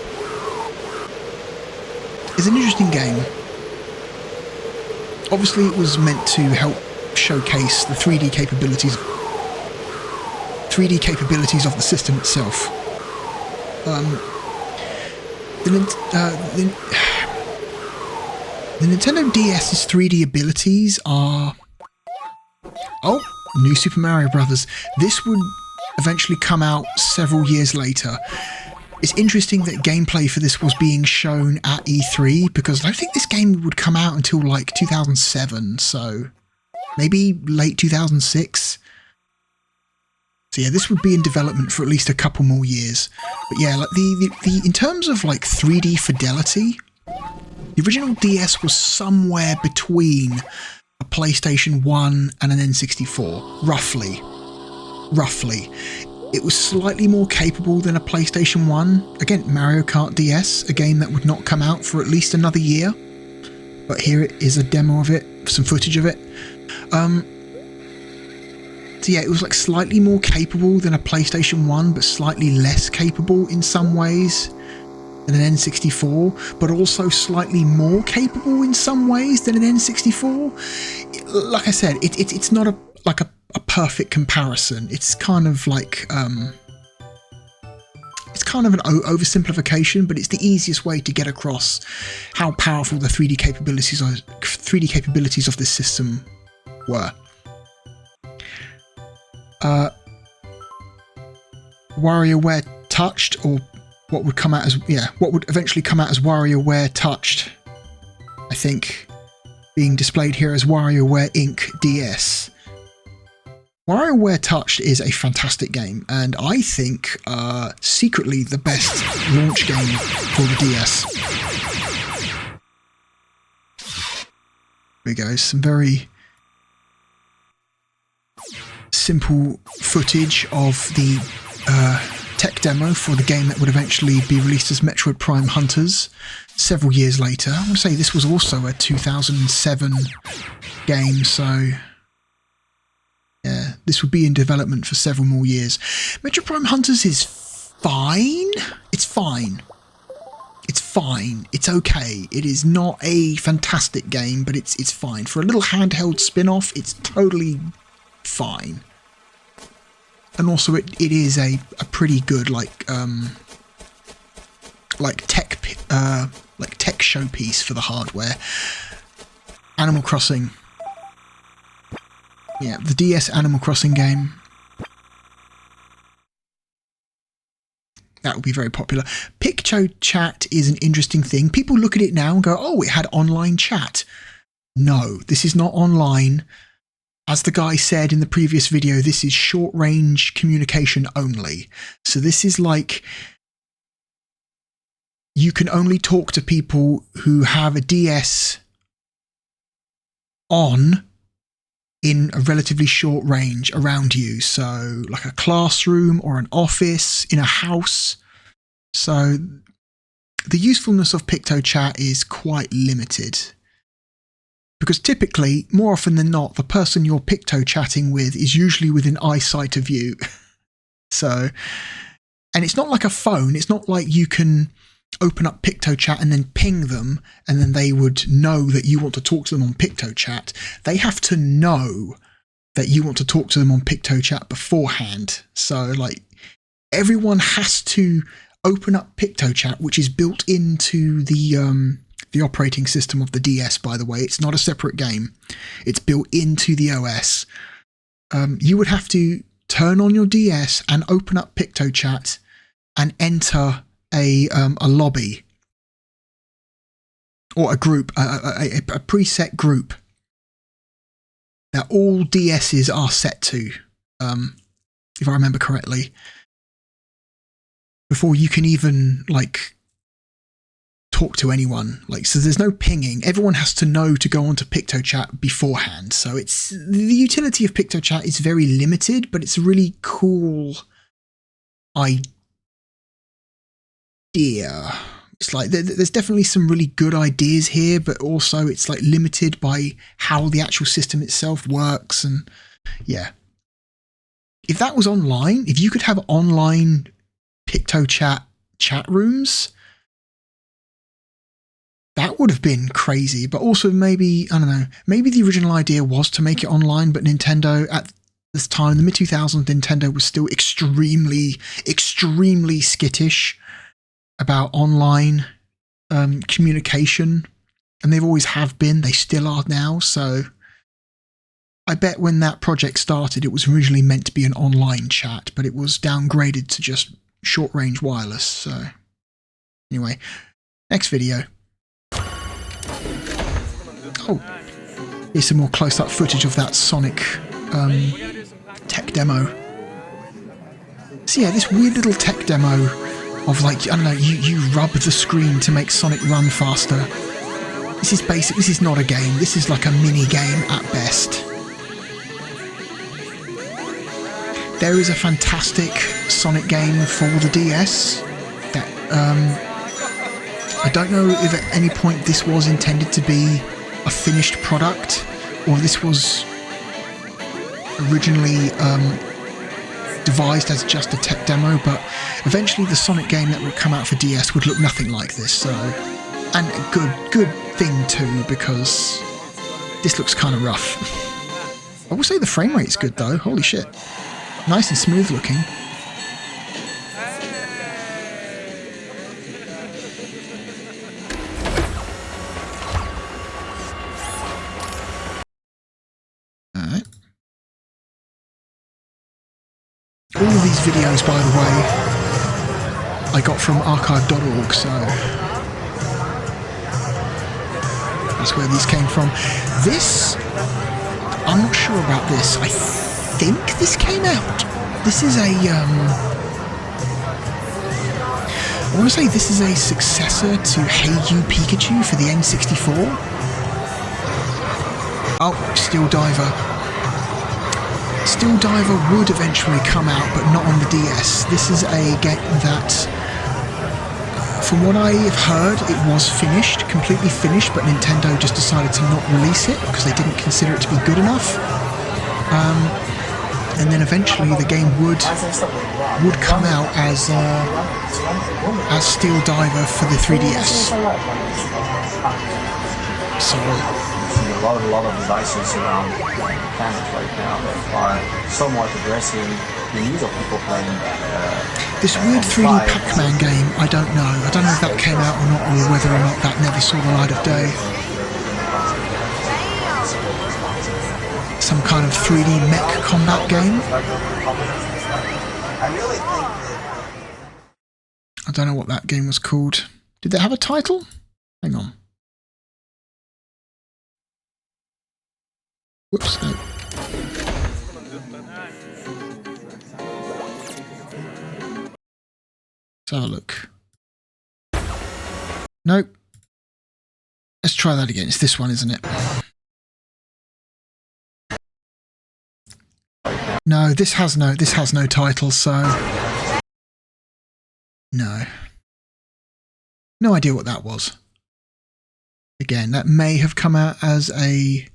interesting game. Obviously, it was meant to help showcase the 3D capabilities of the system itself. The Nintendo DS's 3D abilities are... Oh, New Super Mario Bros. This would eventually come out several years later. It's interesting that gameplay for this was being shown at E3, because I don't think this game would come out until like 2007, so maybe late 2006. So yeah, this would be in development for at least a couple more years. But yeah, like the in terms of like 3D fidelity, the original DS was somewhere between a PlayStation 1 and an N64, roughly. It was slightly more capable than a PlayStation 1. Again, Mario Kart DS, a game that would not come out for at least another year. But here it is, a demo of it, some footage of it. So yeah, it was like slightly more capable than a PlayStation 1, but slightly less capable in some ways than an N64, but also slightly more capable in some ways than an N64. Like I said, it's not a perfect comparison. It's kind of like it's kind of an oversimplification, but it's the easiest way to get across how powerful the 3D capabilities of this system were. WarioWare Touched, or what would eventually come out as WarioWare Touched, I think, being displayed here as WarioWare Inc. DS. WarioWare Touched is a fantastic game, and I think secretly the best launch game for the DS. There we go, some very simple footage of the tech demo for the game that would eventually be released as Metroid Prime Hunters several years later. I want to say this was also a 2007 game, so yeah, this would be in development for several more years. Metroid Prime Hunters is fine. It's fine. It's fine. It's okay. It is not a fantastic game, but it's fine. For a little handheld spin-off, it's totally fine. And also it is a pretty good tech showpiece for the hardware. Animal Crossing. Yeah, the DS Animal Crossing game. That would be very popular. Picto Chat is an interesting thing. People look at it now and go, oh, it had online chat. No, this is not online. As the guy said in the previous video, this is short-range communication only. So this is like, you can only talk to people who have a DS on in a relatively short range around you. So like a classroom or an office, in a house. So the usefulness of Picto Chat is quite limited. Because typically, more often than not, the person you're Picto chatting with is usually within eyesight of you. So, and it's not like a phone. It's not like you can open up Picto Chat and then ping them, and then they would know that you want to talk to them on Picto Chat. They have to know that you want to talk to them on Picto Chat beforehand. So, like, everyone has to open up Picto Chat, which is built into the operating system of the DS, by the way. It's not a separate game. It's built into the OS. You would have to turn on your DS and open up Picto Chat and enter a lobby or a group, a preset group that all DSs are set to, if I remember correctly, before you can even like talk to anyone. Like, so there's no pinging. Everyone has to know to go onto PictoChat beforehand. So it's the utility of PictoChat is very limited, but it's a really cool idea. It's like there's definitely some really good ideas here, but also it's like limited by how the actual system itself works. And yeah, if that was online, if you could have online PictoChat chat rooms, that would have been crazy. But also maybe, I don't know, maybe the original idea was to make it online, but Nintendo at this time, the mid-2000s, Nintendo was still extremely skittish about online communication, and they've always have been. They still are now. So I bet when that project started, it was originally meant to be an online chat, but it was downgraded to just short-range wireless. So anyway, next video. Oh, here's some more close-up footage of that Sonic tech demo. So yeah, this weird little tech demo of, like, I don't know, you rub the screen to make Sonic run faster. This is basic. This is not a game. This is like a mini game at best. There is a fantastic Sonic game for the DS that I don't know if at any point this was intended to be a finished product, or this was originally devised as just a tech demo, but eventually the Sonic game that would come out for DS would look nothing like this. So, and a good thing too, because this looks kind of rough. I will say the frame rate's good though. Holy shit. Nice and smooth looking. Alright. All of these videos, by the way, I got from archive.org, so that's where these came from. This, I'm not sure about this. I think this came out. This is a, I want to say this is a successor to Hey You Pikachu for the N64. Oh, Steel Diver. Steel Diver would eventually come out, but not on the DS. This is a game that, from what I have heard, it was finished, completely finished, but Nintendo just decided to not release it because they didn't consider it to be good enough. And then eventually the game would come out as Steel Diver for the 3DS. So a lot of devices around the planet right now that are somewhat addressing the needs of people playing. This weird 3D Pac-Man game, I don't know. I don't know if that came out or not, or whether or not that never saw the light of day. Some kind of 3D mech combat game. I don't know what that game was called. Did they have a title? Hang on. Whoops, no. Let's have a look. Nope. Let's try that again. It's this one, isn't it? No, this has no title, so no. No idea what that was. Again, that may have come out as a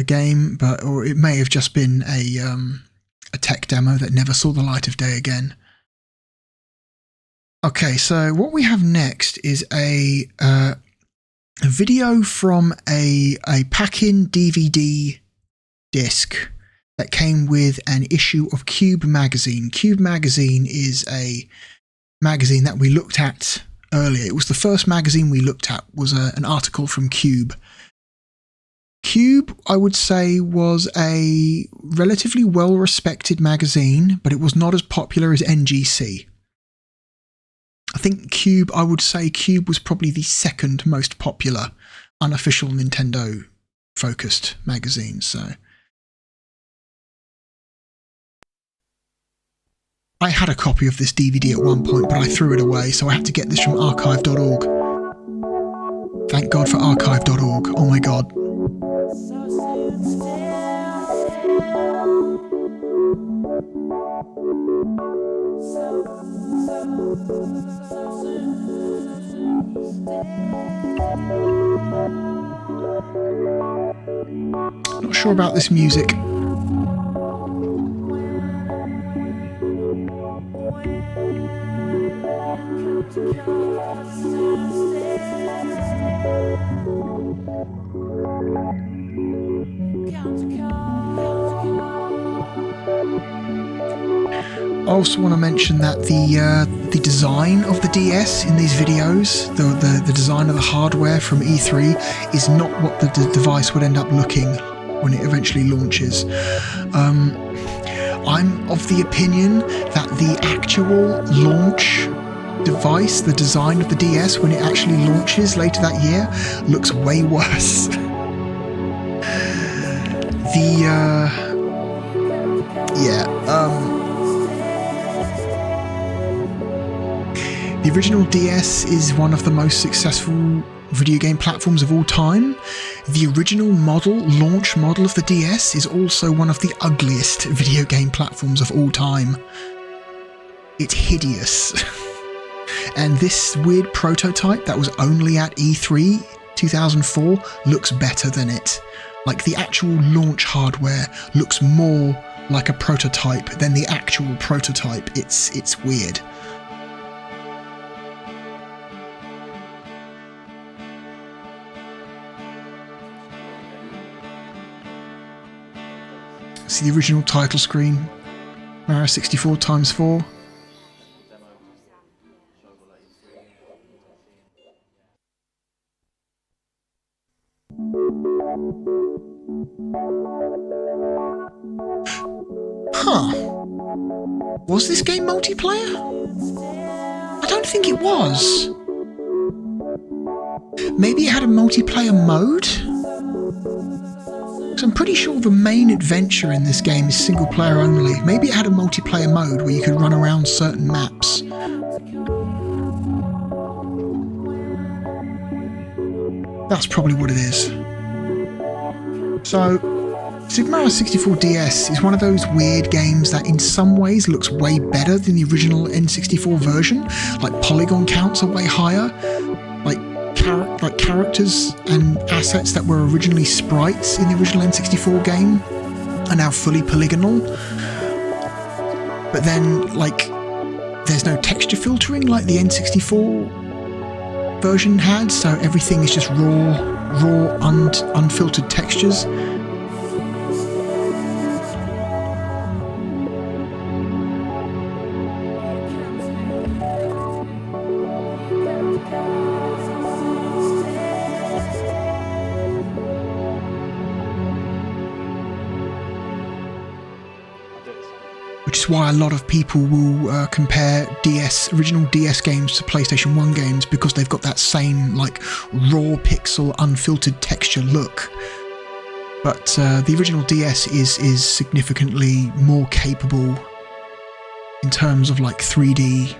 game, or it may have just been a tech demo that never saw the light of day again. Okay, so what we have next is a video from a pack-in DVD disc that came with an issue of Cube Magazine. Cube Magazine is a magazine that we looked at earlier. It was the first magazine we looked at, was an article from Cube. Cube, I would say, was a relatively well-respected magazine, but it was not as popular as NGC. I think Cube, I would say Cube was probably the second most popular unofficial Nintendo-focused magazine, so. I had a copy of this DVD at one point, but I threw it away, so I had to get this from archive.org. Thank God for archive.org. Oh my God. Not sure about this music. I also want to mention that the design of the DS in these videos, the design of the hardware from E3, is not what the device would end up looking when it eventually launches. I'm of the opinion that the actual launch device, the design of the DS when it actually launches later that year, looks way worse. The original DS is one of the most successful video game platforms of all time. The original launch model of the DS is also one of the ugliest video game platforms of all time. It's hideous. And this weird prototype that was only at E3 2004 looks better than it. Like, the actual launch hardware looks more like a prototype than the actual prototype. It's weird. See the original title screen, Mario 64 x4. Huh. Was this game multiplayer? I don't think it was. Maybe it had a multiplayer mode? I'm pretty sure the main adventure in this game is single player only. Maybe it had a multiplayer mode where you could run around certain maps. That's probably what it is. So, Super Mario 64 DS is one of those weird games that in some ways looks way better than the original N64 version. Like, polygon counts are way higher. Like characters and assets that were originally sprites in the original N64 game are now fully polygonal. But then, like, there's no texture filtering like the N64 version had, so everything is just raw, unfiltered textures. Which is why a lot of people will compare original DS games to PlayStation 1 games, because they've got that same, like, raw pixel, unfiltered texture look. But the original DS is significantly more capable in terms of, like, 3D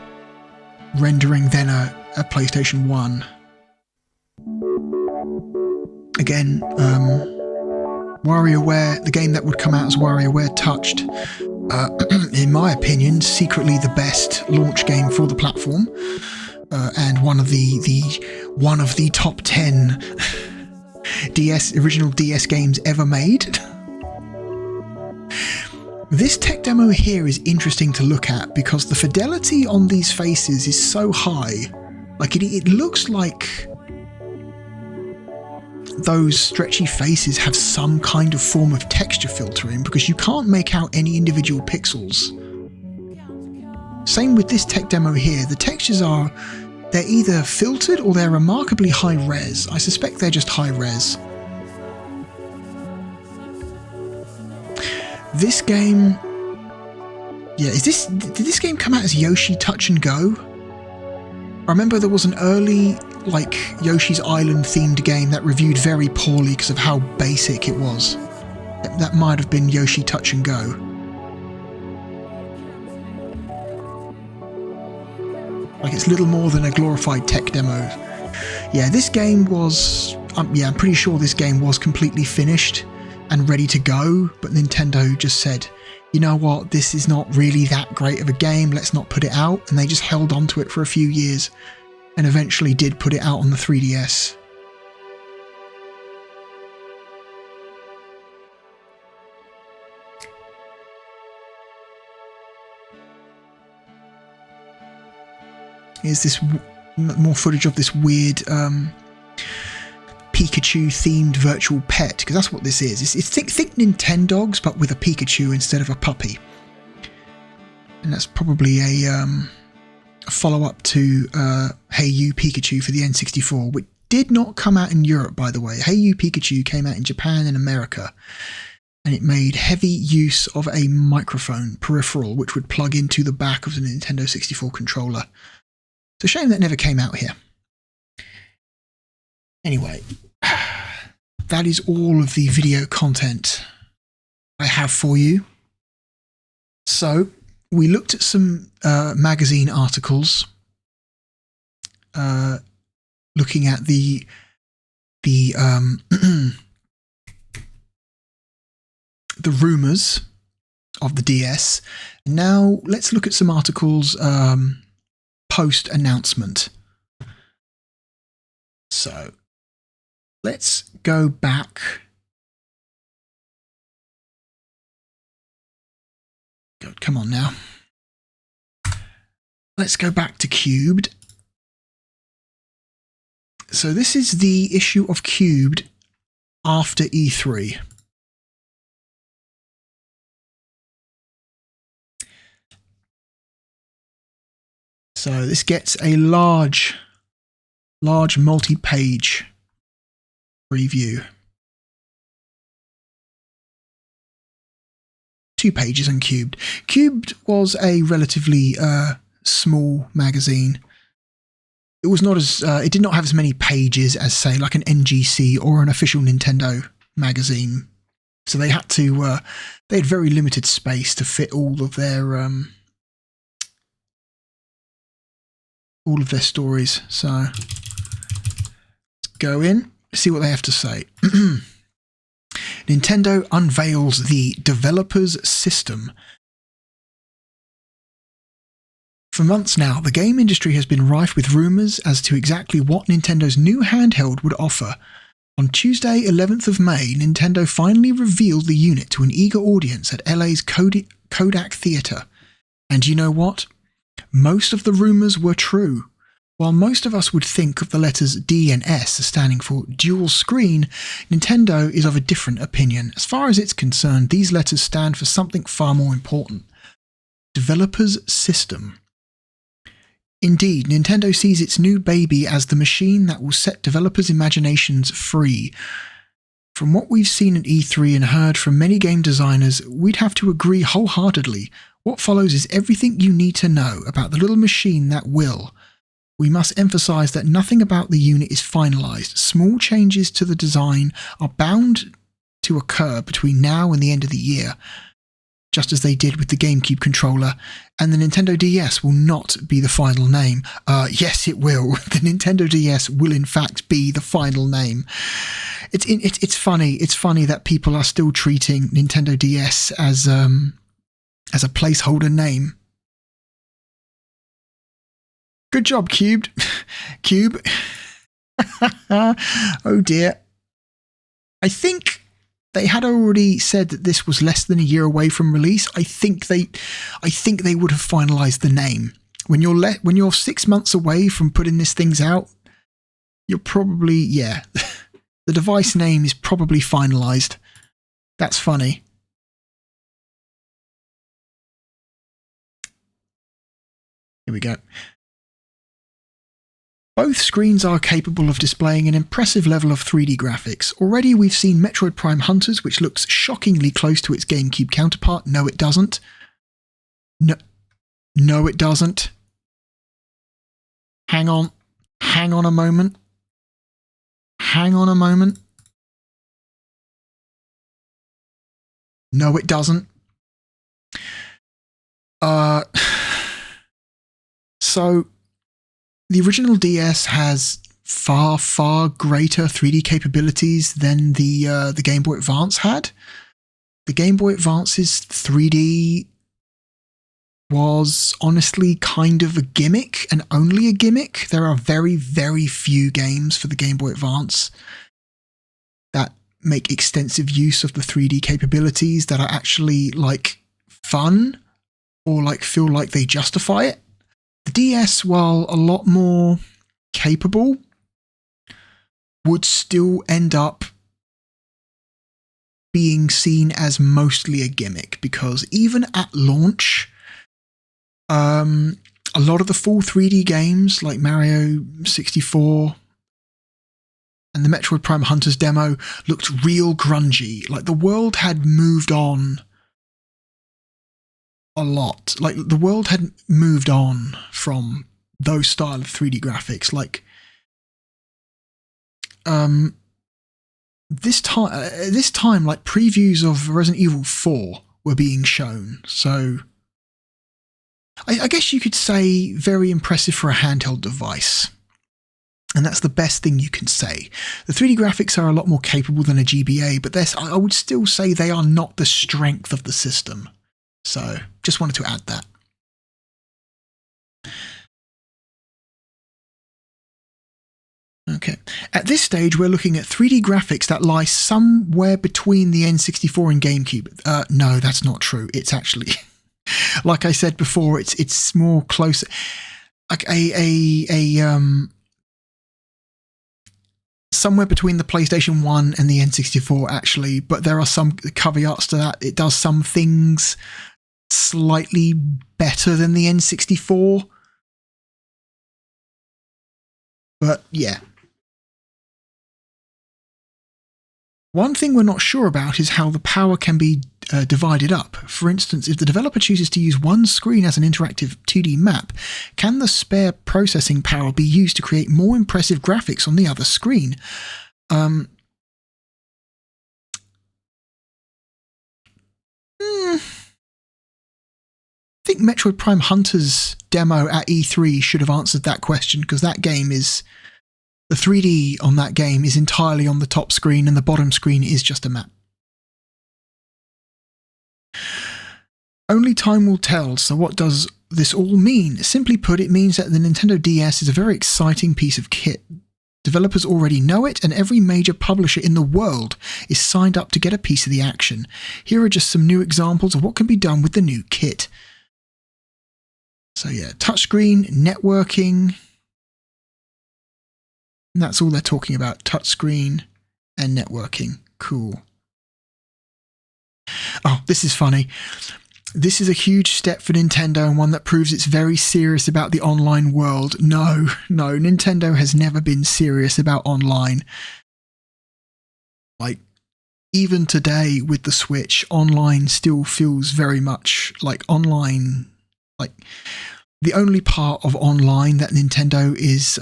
rendering than a PlayStation 1. Again, WarioWare, the game that would come out as WarioWare Touched, in my opinion, secretly the best launch game for the platform, and one of the top 10 original DS games ever made. This tech demo here is interesting to look at because the fidelity on these faces is so high. Like, it looks like those stretchy faces have some kind of form of texture filtering, because you can't make out any individual pixels. Same with this tech demo here. The textures they're either filtered or they're remarkably high res. I suspect they're just high res. This game, did this game come out as Yoshi Touch and Go? I remember there was an early, like, Yoshi's Island themed game that reviewed very poorly because of how basic it was. That might have been Yoshi Touch and Go. Like it's little more than a glorified tech demo. Yeah, this game was... I'm pretty sure this game was completely finished and ready to go, but Nintendo just said, you know what, this is not really that great of a game, let's not put it out, and they just held on to it for a few years and eventually did put it out on the 3DS. Here's this more footage of this weird Pikachu-themed virtual pet, because that's what this is. It's think Nintendogs, but with a Pikachu instead of a puppy. And that's probably a follow-up to Hey You Pikachu for the N64, which did not come out in Europe, by the way. Hey You Pikachu came out in Japan and America, and it made heavy use of a microphone peripheral, which would plug into the back of the Nintendo 64 controller. It's a shame that never came out here. Anyway, that is all of the video content I have for you. So, we looked at some magazine articles, looking at the rumours of the DS. And now let's look at some articles post-announcement. So, let's go back. God, come on now. Let's go back to Cubed. So this is the issue of Cubed after E3. So this gets a large multi-page review. 2 pages on Cubed. Cubed was a relatively small magazine. It was not as it did not have as many pages as, say, like an NGC or an official Nintendo magazine. So they had to they had very limited space to fit all of their stories. So let's go in, see what they have to say. Nintendo unveils the developer's system. For months now, the game industry has been rife with rumours as to exactly what Nintendo's new handheld would offer. On Tuesday, 11th of May, Nintendo finally revealed the unit to an eager audience at LA's Kodak Theatre. And you know what? Most of the rumours were true. While most of us would think of the letters D and S as standing for dual screen, Nintendo is of a different opinion. As far as it's concerned, these letters stand for something far more important. Developer's system. Indeed, Nintendo sees its new baby as the machine that will set developers' imaginations free. From what we've seen at E3 and heard from many game designers, we'd have to agree wholeheartedly. What follows is everything you need to know about the little machine that will. We must emphasize that nothing about the unit is finalized. Small changes to the design are bound to occur between now and the end of the year, just as they did with the GameCube controller, and the Nintendo DS will not be the final name. Yes, it will. The Nintendo DS will in fact be the final name. It's funny. It's funny that people are still treating Nintendo DS as a placeholder name. Good job, Cube. Oh dear. I think they had already said that this was less than a year away from release. I think they would have finalized the name. When you're 6 months away from putting these things out, you're probably, the device name is probably finalized. That's funny. Here we go. Both screens are capable of displaying an impressive level of 3D graphics. Already we've seen Metroid Prime Hunters, which looks shockingly close to its GameCube counterpart. No, it doesn't. No, it doesn't. Hang on a moment. No, it doesn't. So the original DS has far, far greater 3D capabilities than the Game Boy Advance had. The Game Boy Advance's 3D was honestly kind of a gimmick, and only a gimmick. There are very, very few games for the Game Boy Advance that make extensive use of the 3D capabilities that are actually like fun or like feel like they justify it. The DS, while a lot more capable, would still end up being seen as mostly a gimmick, because even at launch, a lot of the full 3D games like Mario 64 and the Metroid Prime Hunters demo looked real grungy. Like the world had moved on a lot. Like the world had moved on from those style of 3D graphics. Like this time, like previews of Resident Evil 4 were being shown. So I guess you could say very impressive for a handheld device. And that's the best thing you can say. The 3D graphics are a lot more capable than a GBA, but I would still say they are not the strength of the system. So just wanted to add that. Okay. At this stage, we're looking at 3D graphics that lie somewhere between the N64 and GameCube. No, that's not true. It's actually, like I said before, it's more close, like somewhere between the PlayStation 1 and the N64, actually. But there are some caveats to that. It does some things slightly better than the N64. But yeah. One thing we're not sure about is how the power can be divided up. For instance, if the developer chooses to use one screen as an interactive 2D map, can the spare processing power be used to create more impressive graphics on the other screen? I think Metroid Prime Hunters demo at E3 should have answered that question, because that game is... The 3D on that game is entirely on the top screen, and the bottom screen is just a map. Only time will tell, so what does this all mean? Simply put, it means that the Nintendo DS is a very exciting piece of kit. Developers already know it, and every major publisher in the world is signed up to get a piece of the action. Here are just some new examples of what can be done with the new kit. So yeah, touchscreen, networking... And that's all they're talking about, touchscreen and networking. Cool. Oh, this is funny. This is a huge step for Nintendo, and one that proves it's very serious about the online world. No, Nintendo has never been serious about online. Like, even today with the Switch, online still feels very much like online. Like, the only part of online that Nintendo is...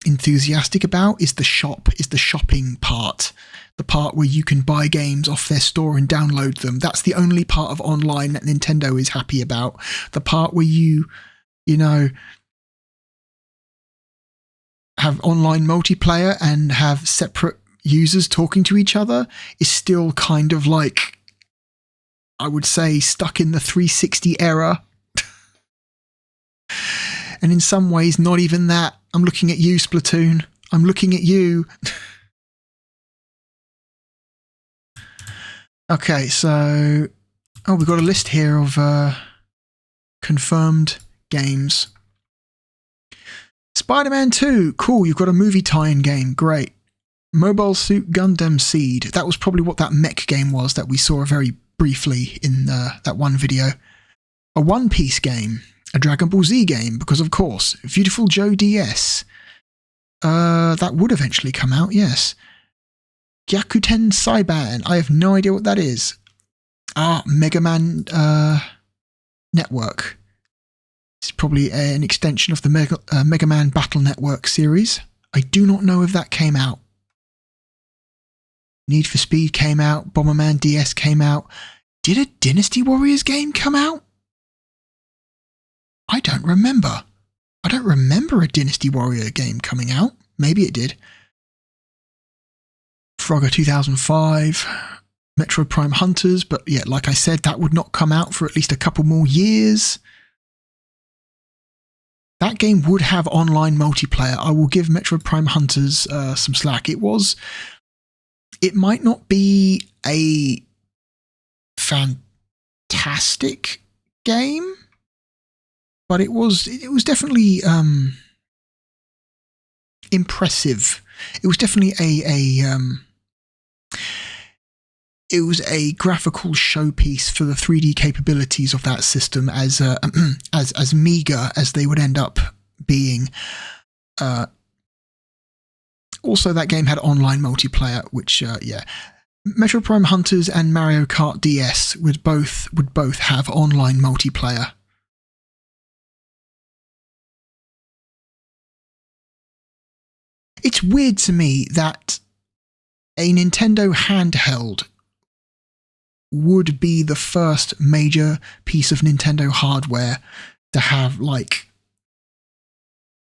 enthusiastic about is the shopping part, the part where you can buy games off their store and download them. That's the only part of online that Nintendo is happy about. The part where you know, have online multiplayer and have separate users talking to each other is still kind of like, I would say, stuck in the 360 era. And in some ways, not even that. I'm looking at you, Splatoon. I'm looking at you. Okay, so... Oh, we've got a list here of confirmed games. Spider-Man 2. Cool, you've got a movie tie-in game. Great. Mobile Suit Gundam Seed. That was probably what that mech game was that we saw very briefly in that one video. A One Piece game. A Dragon Ball Z game, because of course, Beautiful Joe DS. That would eventually come out, yes. Gyakuten Saiban, I have no idea what that is. Mega Man Network. It's probably an extension of the Mega Man Battle Network series. I do not know if that came out. Need for Speed came out, Bomberman DS came out. Did a Dynasty Warriors game come out? I don't remember. I don't remember a Dynasty Warrior game coming out. Maybe it did. Frogger 2005, Metroid Prime Hunters, but yeah, like I said, that would not come out for at least a couple more years. That game would have online multiplayer. I will give Metroid Prime Hunters some slack. It might not be a fantastic game, but it was definitely impressive. It was definitely it was a graphical showpiece for the 3D capabilities of that system, as meager as they would end up being. Also, that game had online multiplayer, which Metroid Prime Hunters and Mario Kart DS would both have online multiplayer. It's weird to me that a Nintendo handheld would be the first major piece of Nintendo hardware to have like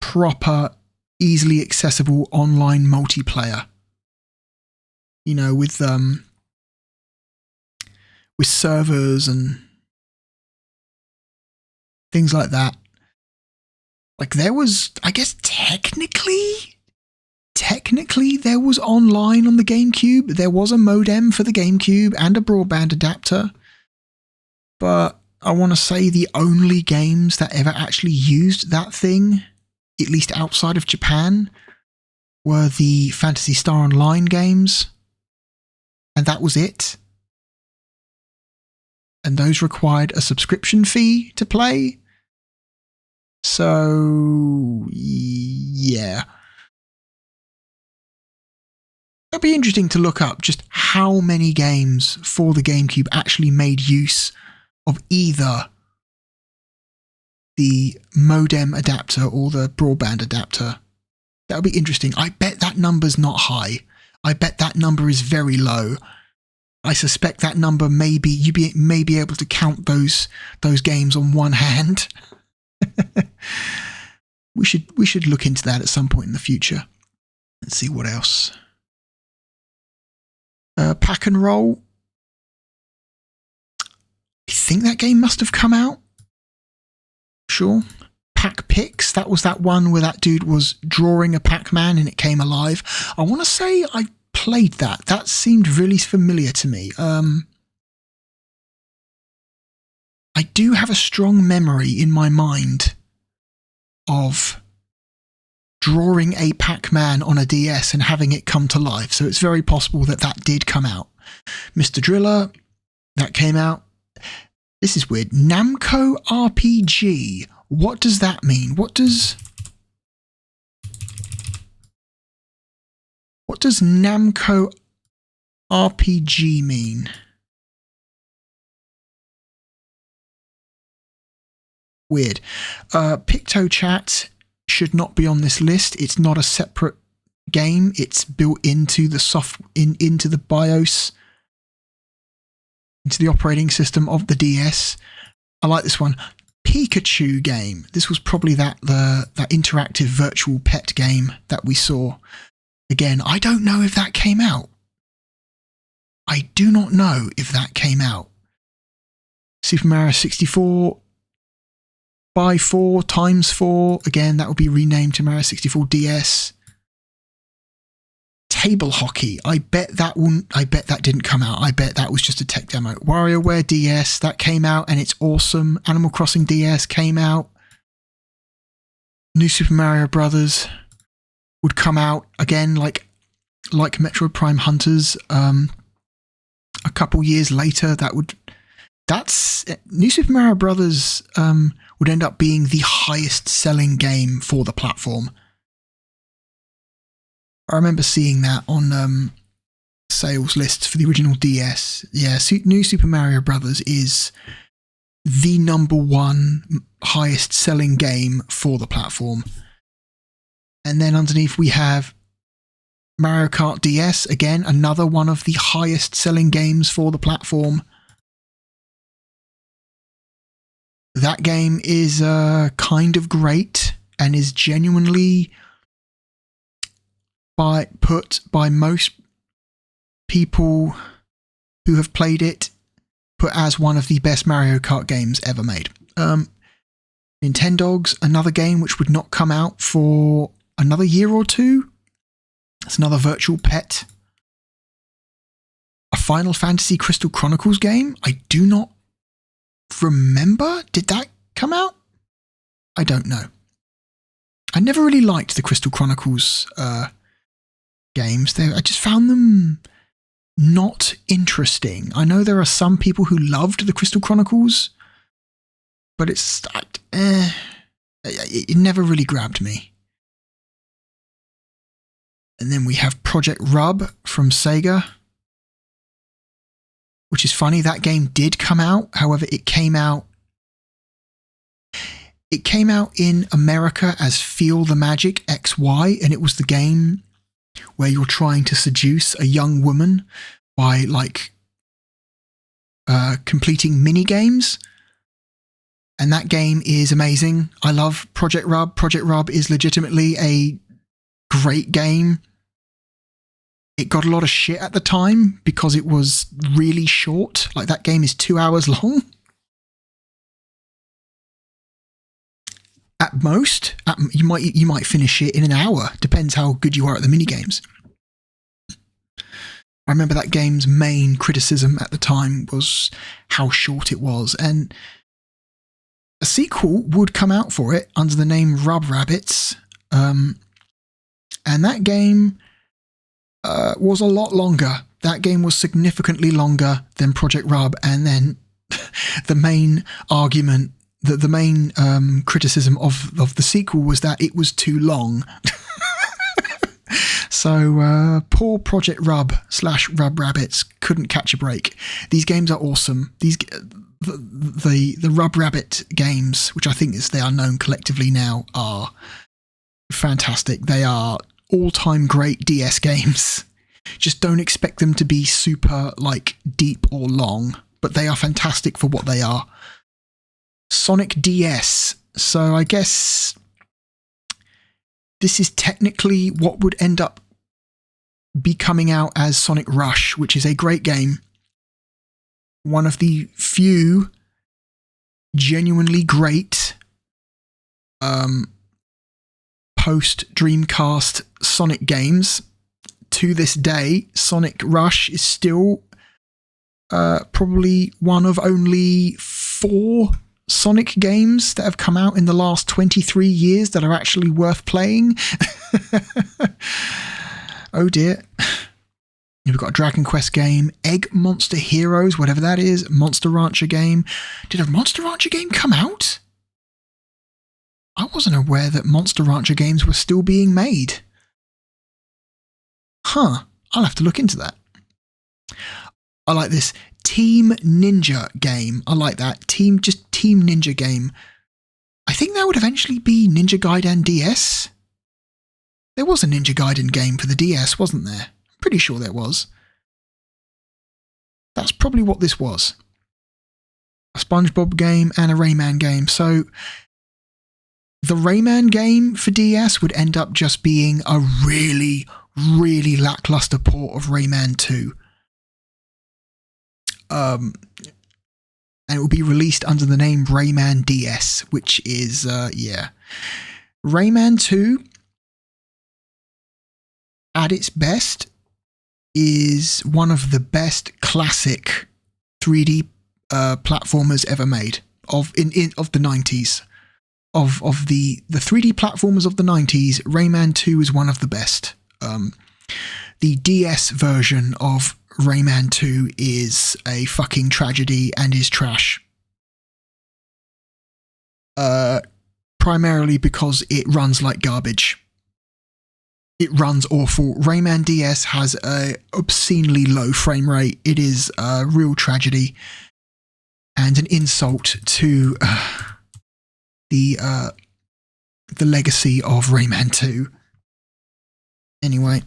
proper, easily accessible online multiplayer. You know, with servers and things like that. Like there was, I guess technically there was online on the GameCube. There was a modem for the GameCube and a broadband adapter. But I want to say the only games that ever actually used that thing, at least outside of Japan, were the Phantasy Star Online games. And that was it. And those required a subscription fee to play. So, yeah. It'd be interesting to look up just how many games for the GameCube actually made use of either the modem adapter or the broadband adapter. That would be interesting. I bet that number's not high. I bet that number is very low. I suspect that number may be able to count those games on one hand. We should look into that at some point in the future. Let's see what else. Pack and Roll. I think that game must have come out. Sure. Pac Pix. That was that one where that dude was drawing a Pac-Man and it came alive. I want to say I played that. That seemed really familiar to me. I do have a strong memory in my mind of drawing a Pac-Man on a DS and having it come to life. So it's very possible that that did come out. Mr. Driller, that came out. This is weird. Namco RPG. What does that mean? What does Namco RPG mean? Weird. PictoChat should not be on this list. It's not a separate game. It's built into the into the BIOS, into the operating system of the DS. I like this one. Pikachu game. This was probably that interactive virtual pet game that we saw. Again, I don't know if that came out. I do not know if that came out. Super Mario 64 by 4 times 4. Again, that would be renamed to Mario 64 DS. Table hockey. I bet that didn't come out. I bet that was just a tech demo. WarioWare DS, that came out and it's awesome. Animal Crossing DS came out. New Super Mario Brothers would come out again, like Metroid Prime Hunters. A couple years later, that's New Super Mario Brothers would end up being the highest selling game for the platform. I remember seeing that on sales lists for the original DS. Yeah, New Super Mario Brothers is the #1 highest selling game for the platform. And then underneath we have Mario Kart DS, again, another one of the highest selling games for the platform. That game is kind of great. and is genuinely put by most people who have played it, put as one of the best Mario Kart games ever made. Nintendogs, another game which would not come out for another year or two. It's another virtual pet. A Final Fantasy Crystal Chronicles game. I do not remember. Did that come out? I don't know. I never really liked the Crystal Chronicles games. I just found them not interesting. I know there are some people who loved the Crystal Chronicles, but it never really grabbed me. And then we have Project Rub from Sega, which is funny. That game did come out. However, it came out in America as Feel the Magic XY, and it was the game where you're trying to seduce a young woman by completing mini games. And that game is amazing. I love Project Rub. Project Rub is legitimately a great game. It got a lot of shit at the time because it was really short. Like, that game is 2 hours long. At most, you might finish it in an hour. Depends how good you are at the mini games. I remember that game's main criticism at the time was how short it was, and a sequel would come out for it under the name Rub Rabbits, and that game was a lot longer. That game was significantly longer than Project Rub, and then the main argument, the main criticism of the sequel was that it was too long. So poor Project Rub / Rub Rabbits couldn't catch a break. These games are awesome. The Rub Rabbit games, which I think they are known collectively now, are fantastic. They are all-time great DS games. Just don't expect them to be super deep or long, but they are fantastic for what they are. Sonic DS. So I guess this is technically what would end up be coming out as Sonic Rush, which is a great game. One of the few genuinely great post Dreamcast Sonic games. To this day, Sonic Rush is still probably one of only 4 Sonic games that have come out in the last 23 years that are actually worth playing. Oh dear. We've got a Dragon Quest game, Egg Monster Heroes, whatever that is, Monster Rancher game. Did a Monster Rancher game come out? I wasn't aware that Monster Rancher games were still being made. I'll have to look into that. I like this. Team Ninja game. I like that. Team Ninja game. I think that would eventually be Ninja Gaiden DS. There was a Ninja Gaiden game for the DS, wasn't there? I'm pretty sure there was. That's probably what this was. A SpongeBob game and a Rayman game. So the Rayman game for DS would end up just being a really, really lackluster port of Rayman 2. And it will be released under the name Rayman DS, which is, Rayman 2, at its best, is one of the best classic 3D platformers ever made of the 90s. Of the 3D platformers of the 90s, Rayman 2 is one of the best. The DS version of Rayman 2 is a fucking tragedy and is trash. Primarily because it runs like garbage. It runs awful. Rayman DS has a obscenely low frame rate. It is a real tragedy and an insult to the legacy of Rayman 2. Anyway.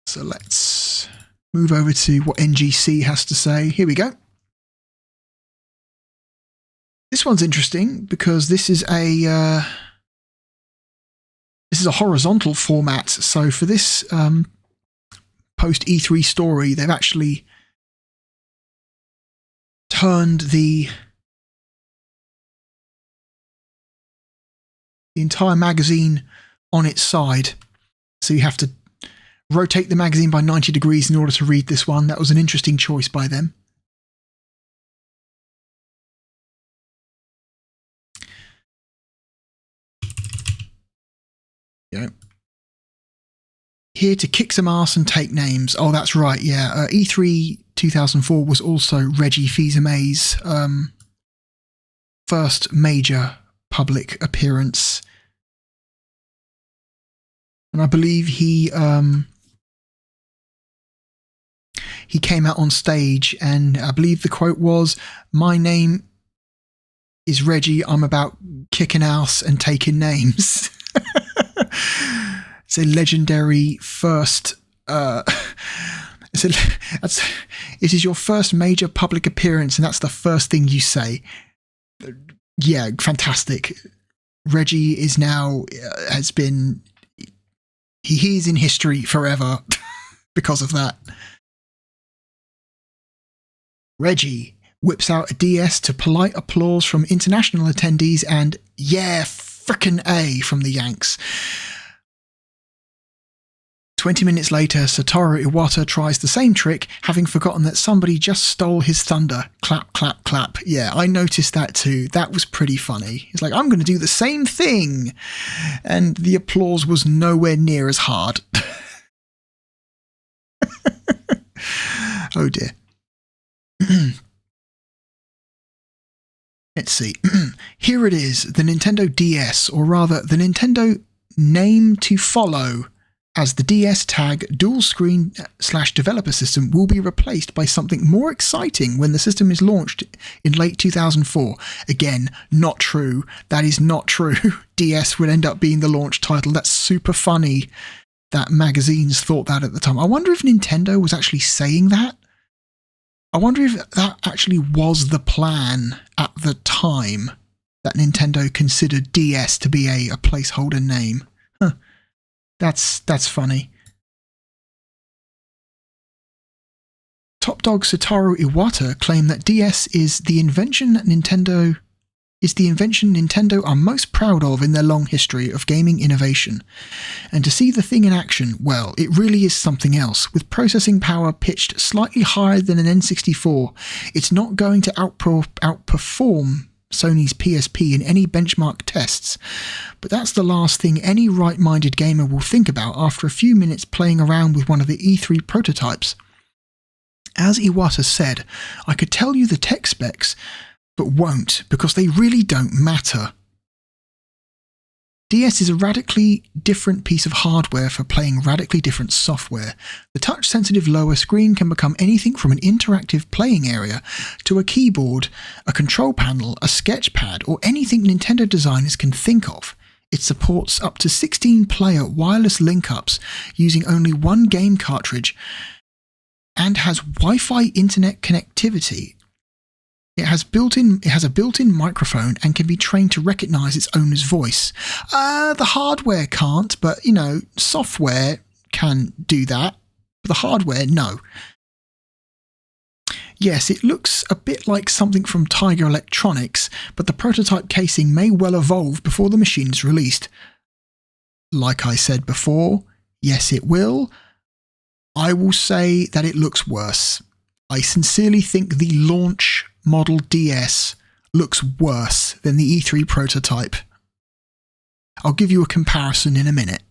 So let's move over to what NGC has to say. Here we go. This one's interesting because this is a horizontal format. So for this post E3 story, they've actually turned the entire magazine on its side. So you have to rotate the magazine by 90 degrees in order to read this one. That was an interesting choice by them. Yeah. Here to kick some ass and take names. Oh, that's right, yeah. E3 2004 was also Reggie Fils-Aimé's first major public appearance. And I believe he came out on stage, and I believe the quote was, "My name is Reggie, I'm about kicking ass and taking names." It's a legendary first. It is your first major public appearance, and that's the first thing you say. Yeah, fantastic. Reggie is now he is in history forever because of that. Reggie whips out a DS to polite applause from international attendees and yeah, frickin' A from the Yanks. 20 minutes later, Satoru Iwata tries the same trick, having forgotten that somebody just stole his thunder. Clap, clap, clap. Yeah, I noticed that too. That was pretty funny. It's like, I'm going to do the same thing. And the applause was nowhere near as hard. Oh dear. Let's see. Here it is, the Nintendo DS, or rather, the Nintendo name to follow, as the DS tag dual screen / developer system will be replaced by something more exciting when the system is launched in late 2004. Again, not true. That is not true. DS would end up being the launch title. That's super funny that magazines thought that at the time. I wonder if Nintendo was actually saying that. I wonder if that actually was the plan at the time, that Nintendo considered DS to be a placeholder name. Huh. That's funny. Top dog Satoru Iwata claimed that DS is the invention Nintendo are most proud of in their long history of gaming innovation. And to see the thing in action, well, it really is something else. With processing power pitched slightly higher than an N64, it's not going to outperform Sony's PSP in any benchmark tests, but that's the last thing any right-minded gamer will think about after a few minutes playing around with one of the E3 prototypes. As Iwata said, I could tell you the tech specs, but won't, because they really don't matter. DS is a radically different piece of hardware for playing radically different software. The touch-sensitive lower screen can become anything from an interactive playing area to a keyboard, a control panel, a sketch pad, or anything Nintendo designers can think of. It supports up to 16-player wireless link-ups using only one game cartridge and has Wi-Fi internet connectivity. It has a built-in microphone and can be trained to recognize its owner's voice. The hardware can't, but, software can do that. But the hardware, no. Yes, it looks a bit like something from Tiger Electronics, but the prototype casing may well evolve before the machine is released. Like I said before, yes it will. I will say that it looks worse. I sincerely think the launch model DS looks worse than the E3 prototype. I'll give you a comparison in a minute.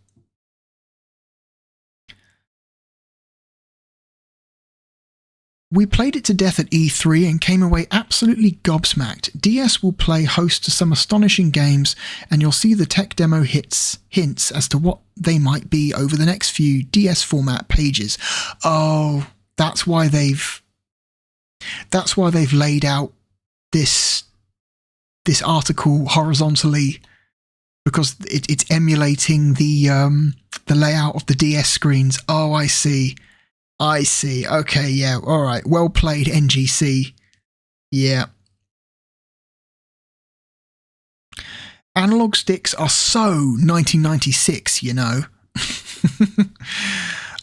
We played it to death at E3 and came away absolutely gobsmacked. DS will play host to some astonishing games, and you'll see the tech demo hints as to what they might be over the next few DS format pages. Oh, that's why they've laid out this article horizontally, because it's emulating the layout of the DS screens. Oh, I see. Okay, yeah, all right. Well played, NGC. Yeah. Analog sticks are so 1996, you know.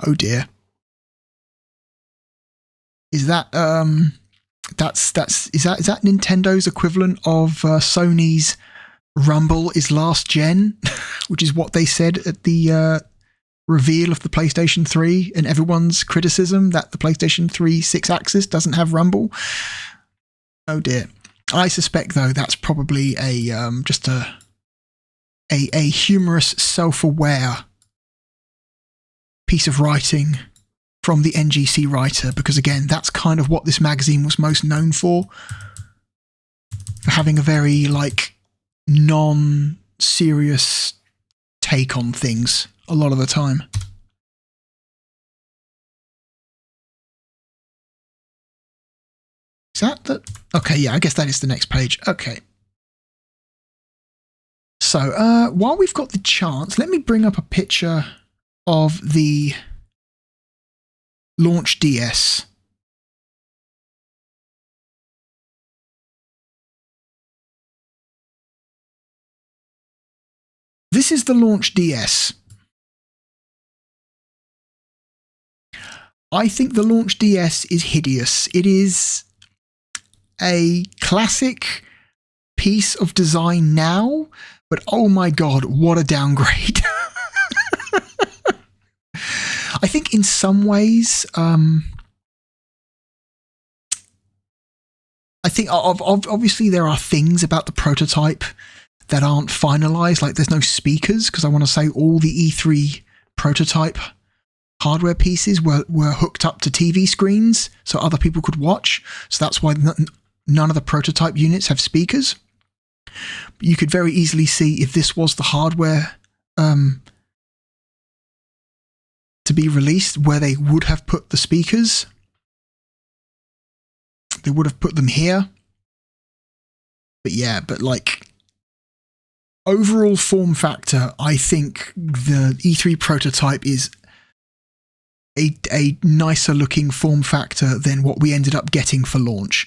Oh dear. Is that is that Nintendo's equivalent of Sony's Rumble is last gen, which is what they said at the reveal of the PlayStation 3 and everyone's criticism that the PlayStation 3 6-axis doesn't have Rumble? Oh dear. I suspect though that's probably just a humorous, self-aware piece of writing from the NGC writer, because again, that's kind of what this magazine was most known for having a very like non-serious take on things a lot of the time. Is that the... Okay, yeah, I guess that is the next page. Okay. So, while we've got the chance, let me bring up a picture of the launch DS. This is the launch DS. I think the launch DS is hideous. It is a classic piece of design now, but oh my god, what a downgrade. I think in some ways, I think obviously there are things about the prototype that aren't finalized, like there's no speakers, because I want to say all the E3 prototype hardware pieces were hooked up to TV screens so other people could watch. So that's why none of the prototype units have speakers. But you could very easily see if this was the hardware to be released, where they would have put the speakers. They would have put them here. But yeah, but like overall form factor, I think the E3 prototype is a nicer looking form factor than what we ended up getting for launch.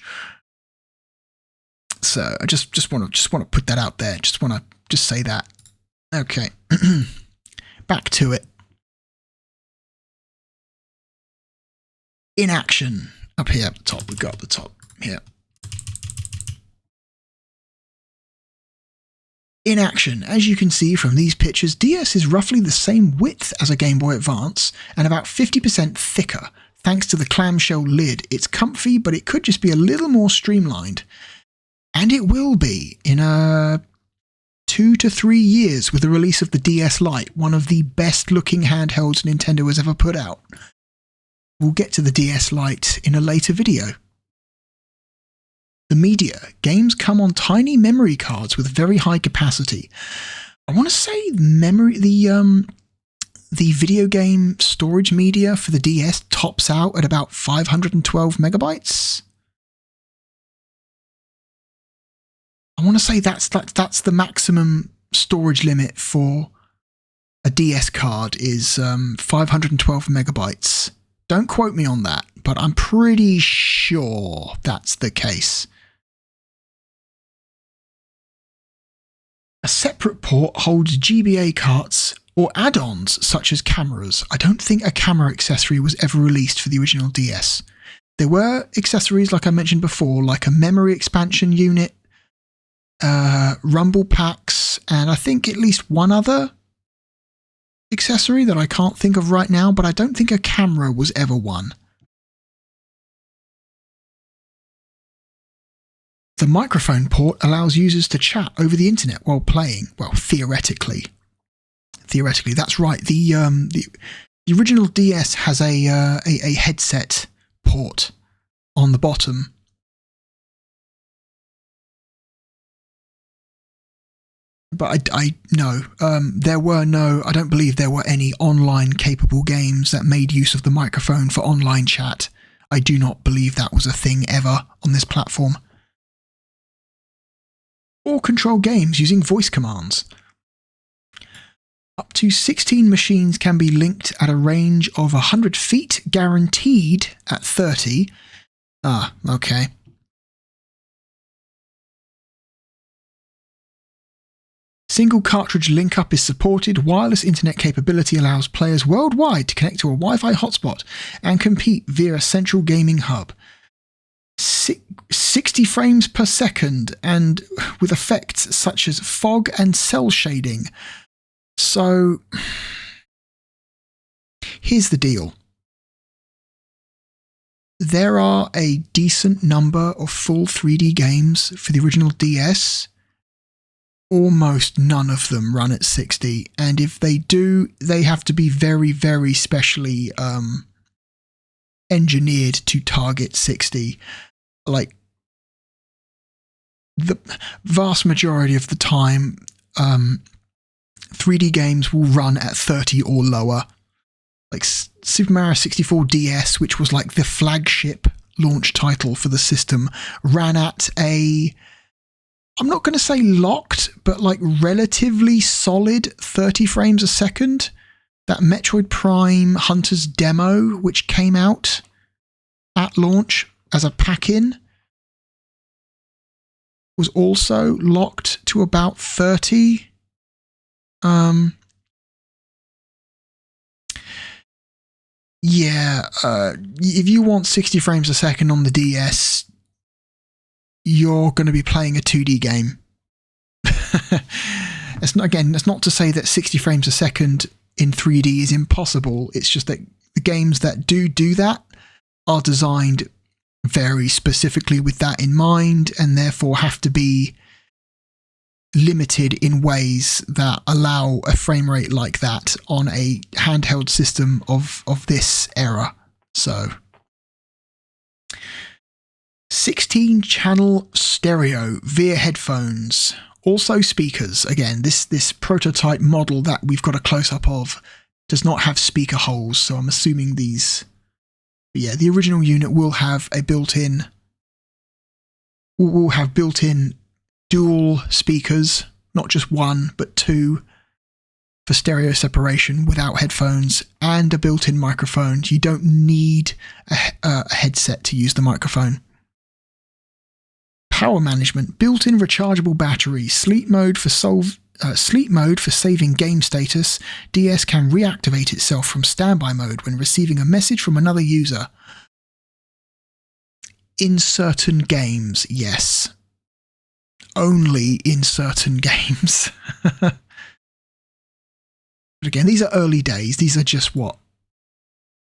So I just want to put that out there. Just want to say that. Okay. Back to it. In action. Up here at the top. We've got the top here. In action, as you can see from these pictures, DS is roughly the same width as a Game Boy Advance and about 50% thicker. Thanks to the clamshell lid, it's comfy, but it could just be a little more streamlined. And it will be in 2 to 3 years with the release of the DS Lite, one of the best looking handhelds Nintendo has ever put out. We'll get to the DS Lite in a later video. The media. Games come on tiny memory cards with very high capacity. I want to say the video game storage media for the DS tops out at about 512 megabytes. I want to say that's the maximum storage limit for a DS card is 512 megabytes. Don't quote me on that, but I'm pretty sure that's the case. A separate port holds GBA carts or add-ons such as cameras. I don't think a camera accessory was ever released for the original DS. There were accessories, like I mentioned before, like a memory expansion unit, rumble packs, and I think at least one other accessory that I can't think of right now, but I don't think a camera was ever one. The microphone port allows users to chat over the internet while playing. Well, theoretically. Theoretically, that's right. The original DS has a headset port on the bottom. But I don't believe there were any online capable games that made use of the microphone for online chat. I do not believe that was a thing ever on this platform. Or control games using voice commands. Up to 16 machines can be linked at a range of 100 feet, guaranteed at 30. Ah, okay. Single cartridge link-up is supported. Wireless internet capability allows players worldwide to connect to a Wi-Fi hotspot and compete via a central gaming hub. 60 frames per second, and with effects such as fog and cell shading. So, here's the deal. There are a decent number of full 3D games for the original DS. Almost none of them run at 60, and if they do, they have to be very, very specially engineered to target 60. Like, the vast majority of the time, 3D games will run at 30 or lower. Like Super Mario 64 DS, which was like the flagship launch title for the system, ran at a, I'm not going to say locked, but like relatively solid 30 frames a second. That Metroid Prime Hunter's demo, which came out at launch as a pack-in, was also locked to about 30. If you want 60 frames a second on the DS, you're going to be playing a 2D game. That's not to say that 60 frames a second in 3D is impossible. It's just that the games that do that are designed very specifically with that in mind, and therefore have to be limited in ways that allow a frame rate like that on a handheld system of this era. So 16 channel stereo via headphones, also speakers. Again, this prototype model that we've got a close-up of does not have speaker holes, so I'm assuming these, the original unit will have a built-in dual speakers, not just one, but two, for stereo separation without headphones, and a built-in microphone. You don't need a headset to use the microphone. Power management, built-in rechargeable battery, sleep mode for saving game status. DS can reactivate itself from standby mode when receiving a message from another user. In certain games, yes. Only in certain games. But again, these are early days. These are just what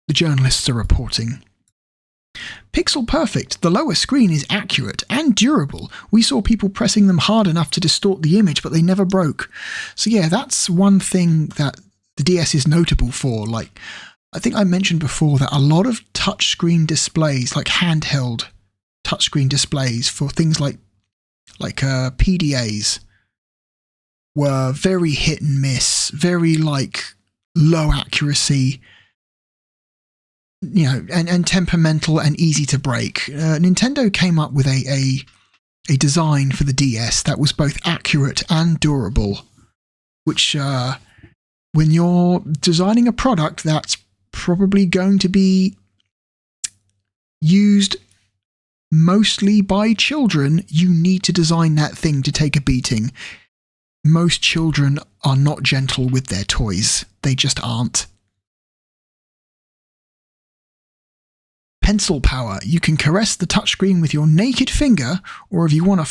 the journalists are reporting. Pixel perfect. The lower screen is accurate and durable. We saw people pressing them hard enough to distort the image, but they never broke. So yeah, that's one thing that the DS is notable for. Like, I think I mentioned before that a lot of touchscreen displays, like handheld touchscreen displays for things like PDAs, were very hit and miss, very like low accuracy, and temperamental and easy to break. Nintendo came up with a design for the DS that was both accurate and durable, which when you're designing a product that's probably going to be used mostly by children, you need to design that thing to take a beating. Most children are not gentle with their toys. They just aren't. Pencil power. You can caress the touchscreen with your naked finger, or if you want a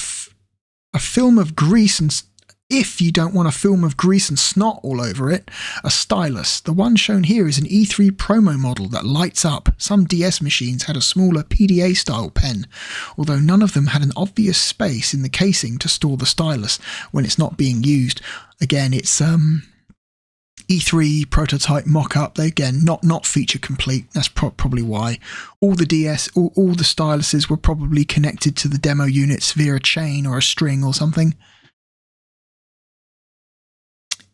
film of grease and if you don't want a film of grease and snot all over it, a stylus. The one shown here is an E3 promo model that lights up. Some DS machines had a smaller PDA-style pen, although none of them had an obvious space in the casing to store the stylus when it's not being used. Again, it's E3 prototype mock-up. They again not feature complete. That's probably why. All the styluses were probably connected to the demo units via a chain or a string or something.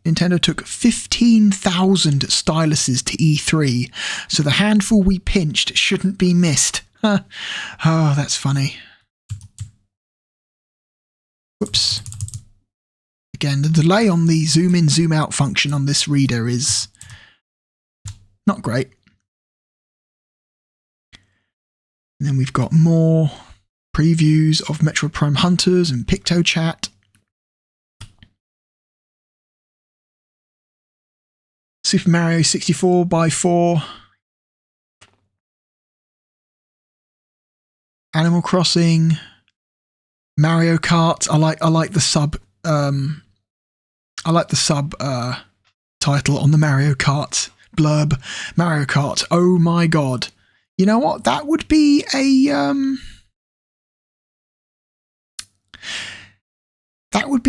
Nintendo took 15,000 styluses to E3, so the handful we pinched shouldn't be missed. Oh, that's funny. Whoops. Again, the delay on the zoom in, zoom out function on this reader is not great. And then we've got more previews of Metroid Prime Hunters and PictoChat. Super Mario 64 by 4. Animal Crossing. Mario Kart. I like the sub title on the Mario Kart blurb. Mario Kart. Oh my god. You know what? That would be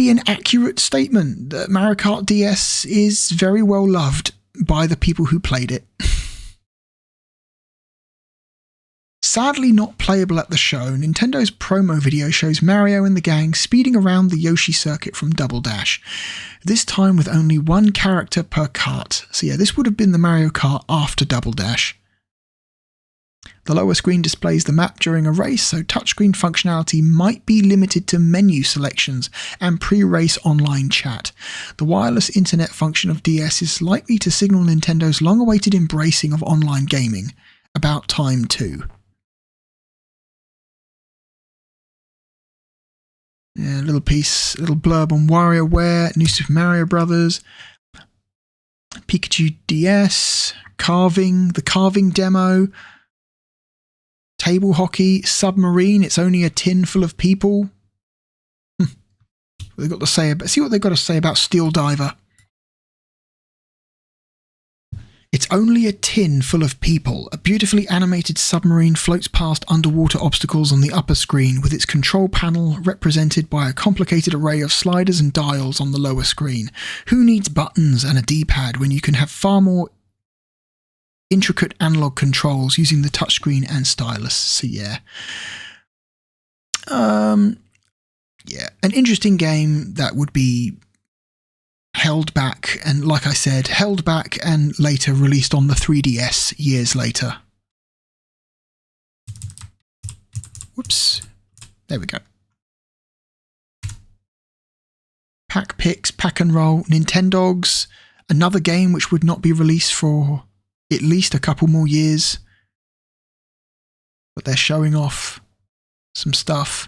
an accurate statement that Mario Kart DS is very well loved by the people who played it. Sadly not playable at the show, Nintendo's promo video shows Mario and the gang speeding around the Yoshi circuit from Double Dash, this time with only one character per kart. So yeah, this would have been the Mario Kart after Double Dash. The lower screen displays the map during a race, so touchscreen functionality might be limited to menu selections and pre-race online chat. The wireless internet function of DS is likely to signal Nintendo's long-awaited embracing of online gaming. About time too. Yeah, little blurb on WarioWare, New Super Mario Brothers, Pikachu DS, the carving demo, table hockey, submarine. It's only a tin full of people. They've got to say about. See what they've got to say about Steel Diver. It's only a tin full of people. A beautifully animated submarine floats past underwater obstacles on the upper screen, with its control panel represented by a complicated array of sliders and dials on the lower screen. Who needs buttons and a D-pad when you can have far more intricate analog controls using the touchscreen and stylus? So yeah. Yeah, an interesting game that would be held back and, like I said, held back and later released on the 3DS years later. Whoops. There we go. Pack Picks, Pack and Roll, Nintendogs, another game which would not be released for at least a couple more years. But they're showing off some stuff.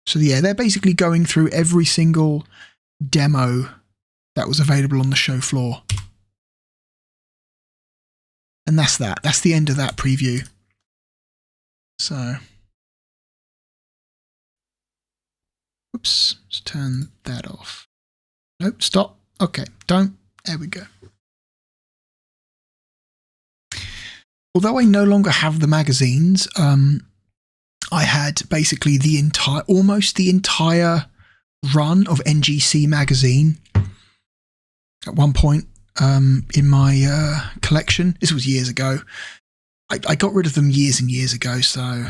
So yeah, they're basically going through every single demo that was available on the show floor. And that's that. That's the end of that preview. So, oops, let's turn that off. Nope, stop. Okay, don't. There we go. Although I no longer have the magazines, I had basically almost the entire run of NGC Magazine at one point in my collection. This was years ago. I got rid of them years and years ago, so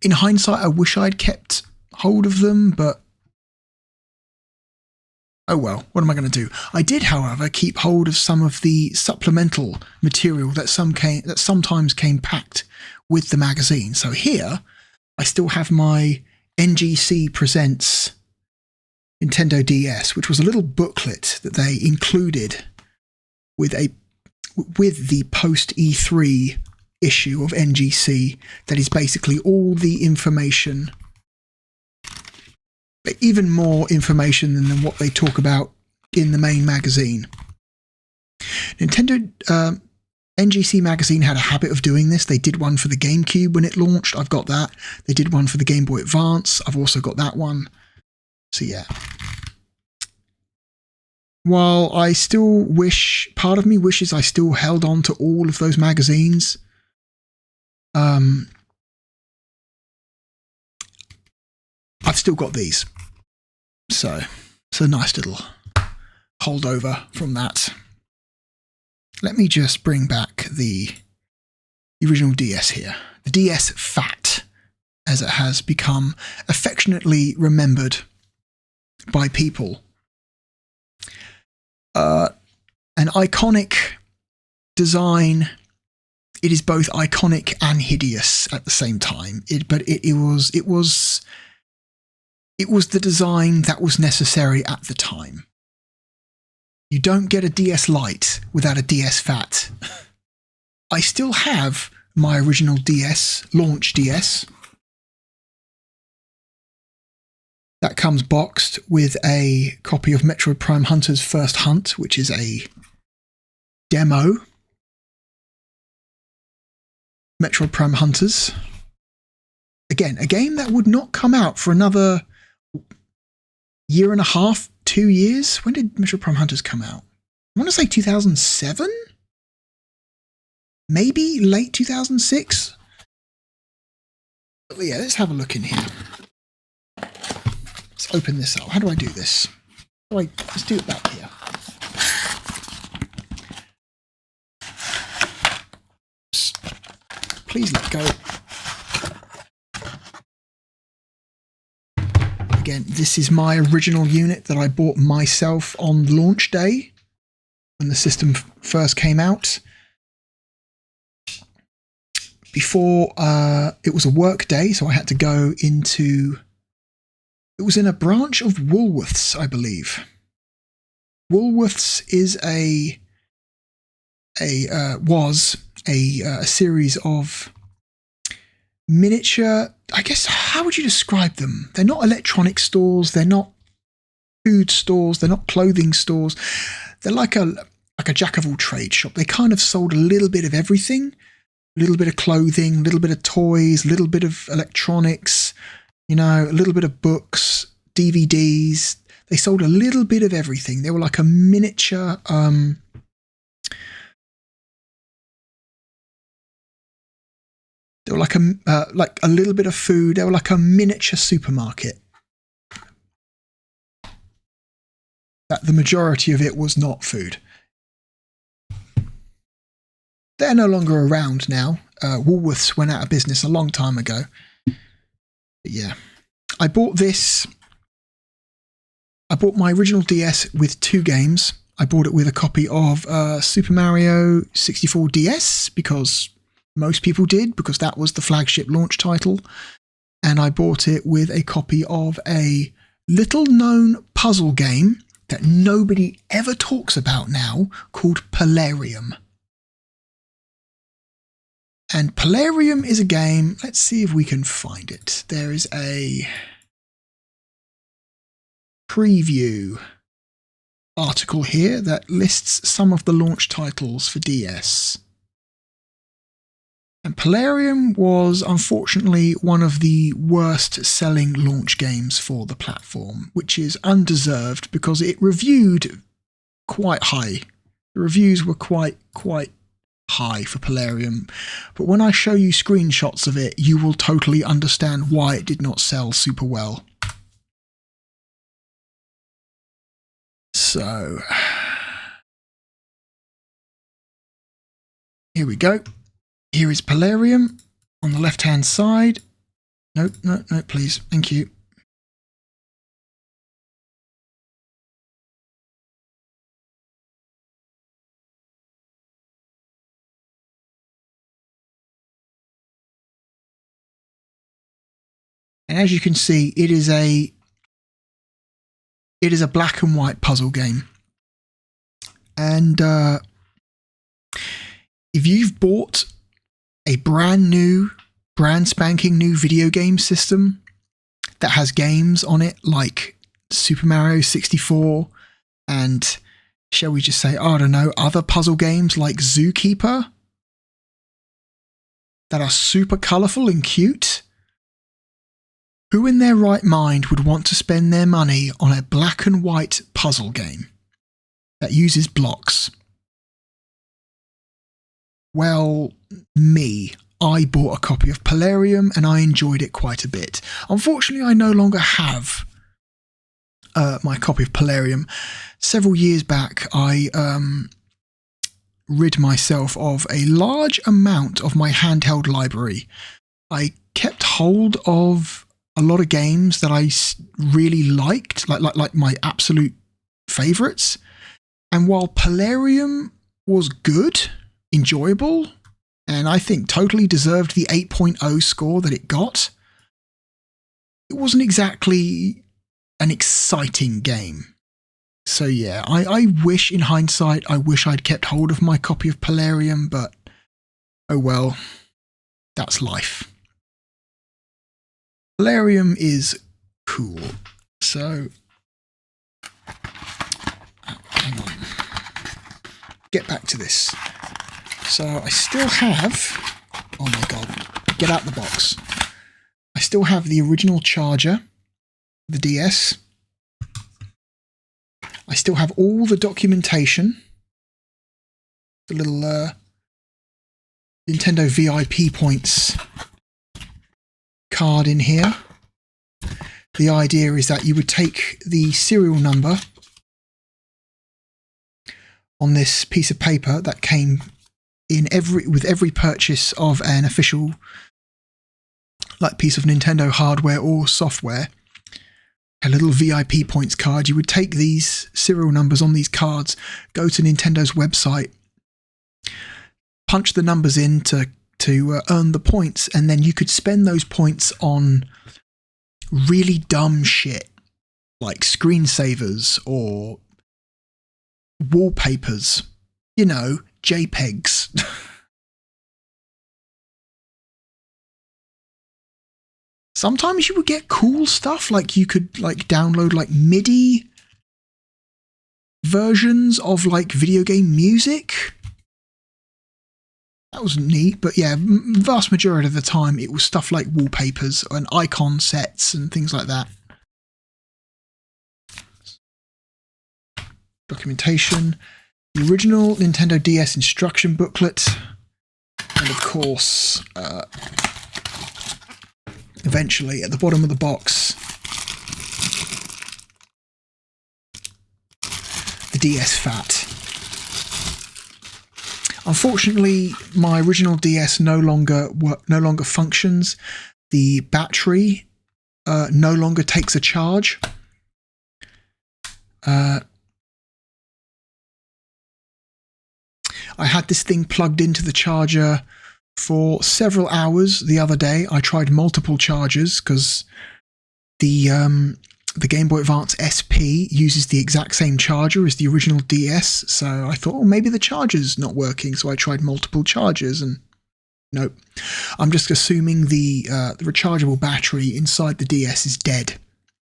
in hindsight, I wish I'd kept hold of them, but oh well, what am I going to do? I did, however, keep hold of some of the supplemental material that sometimes came packed with the magazine. So here, I still have my NGC Presents Nintendo DS, which was a little booklet that they included with the post E3 issue of NGC that is basically all the information, even more information than what they talk about in the main magazine. Nintendo NGC Magazine had a habit of doing this. They did one for the GameCube when it launched. I've got that. They did one for the Game Boy Advance. I've also got that one. So yeah. While I still part of me wishes I still held on to all of those magazines. I've still got these. So it's a nice little holdover from that. Let me just bring back the original DS here. The DS Fat, as it has become affectionately remembered by people. An iconic design. It is both iconic and hideous at the same time. But it was the design that was necessary at the time. You don't get a DS Lite without a DS Fat. I still have my original DS, launch DS. That comes boxed with a copy of Metroid Prime Hunter's First Hunt, which is a demo. Metroid Prime Hunters. Again, a game that would not come out for another year and a half, 2 years. When did Metroid Prime Hunters come out? I want to say 2007? Maybe late 2006? But yeah, let's have a look in here. Let's open this up. How do I do this? Let's do it back here. Please let go. Again, this is my original unit that I bought myself on launch day when the system first came out. Before, it was a work day, so I had to go into... It was in a branch of Woolworths, I believe. Woolworths is was a series of miniature, I guess, how would you describe them? They're not electronic stores, they're not food stores, they're not clothing stores. They're like a jack of all trades shop. They kind of sold a little bit of everything, a little bit of clothing, a little bit of toys, a little bit of electronics, you know, a little bit of books, DVDs. They sold a little bit of everything. They were like a miniature they were like a little bit of food. They were like a miniature supermarket. That the majority of it was not food. They're no longer around now. Woolworths went out of business a long time ago. But yeah, I bought this. I bought my original DS with 2 games. I bought it with a copy of Super Mario 64 DS because most people did, because that was the flagship launch title. And I bought it with a copy of a little known puzzle game that nobody ever talks about now called Polarium. And Polarium is a game, let's see if we can find it. There is a preview article here that lists some of the launch titles for DS. And Polarium was unfortunately one of the worst selling launch games for the platform, which is undeserved because it reviewed quite high. The reviews were quite high for Polarium, but when I show you screenshots of it, you will totally understand why it did not sell super well. So, here we go. Here is Polarium on the left-hand side. No, please. Thank you. And as you can see, it is a black and white puzzle game. And if you've bought a brand spanking new video game system that has games on it like Super Mario 64 and, shall we just say, I don't know, other puzzle games like Zookeeper that are super colourful and cute, who in their right mind would want to spend their money on a black and white puzzle game that uses blocks? Well, me. I bought a copy of Polarium and I enjoyed it quite a bit. Unfortunately, I no longer have my copy of Polarium. Several years back, I rid myself of a large amount of my handheld library. I kept hold of a lot of games that I really liked, like my absolute favourites. And while Polarium was good, enjoyable, and I think totally deserved the 8.0 score that it got, it wasn't exactly an exciting game. So yeah, I wish in hindsight, I wish I'd kept hold of my copy of Polarium, but oh well, that's life. Polarium is cool. So, hang on. Get back to this. So I still have, oh my god, get out the box. I still have the original charger, the DS. I still have all the documentation, the little Nintendo VIP points card in here. The idea is that you would take the serial number on this piece of paper that came in with every purchase of an official piece of Nintendo hardware or software, a little VIP points card. You would take these serial numbers on these cards, go to Nintendo's website, punch the numbers in to earn the points, and then you could spend those points on really dumb shit like screensavers or wallpapers, you know, JPEGs. Sometimes you would get cool stuff, like you could download MIDI versions of video game music. That was neat, but yeah, vast majority of the time it was stuff like wallpapers and icon sets and things like that. Documentation, the original Nintendo DS instruction booklet, and of course, eventually at the bottom of the box, the DS Fat. Unfortunately, my original DS no longer functions. The battery no longer takes a charge. I had this thing plugged into the charger for several hours the other day. I tried multiple chargers because the Game Boy Advance SP uses the exact same charger as the original DS, so I thought, oh, maybe the charger's not working, so I tried multiple chargers, and nope. I'm just assuming the rechargeable battery inside the DS is dead.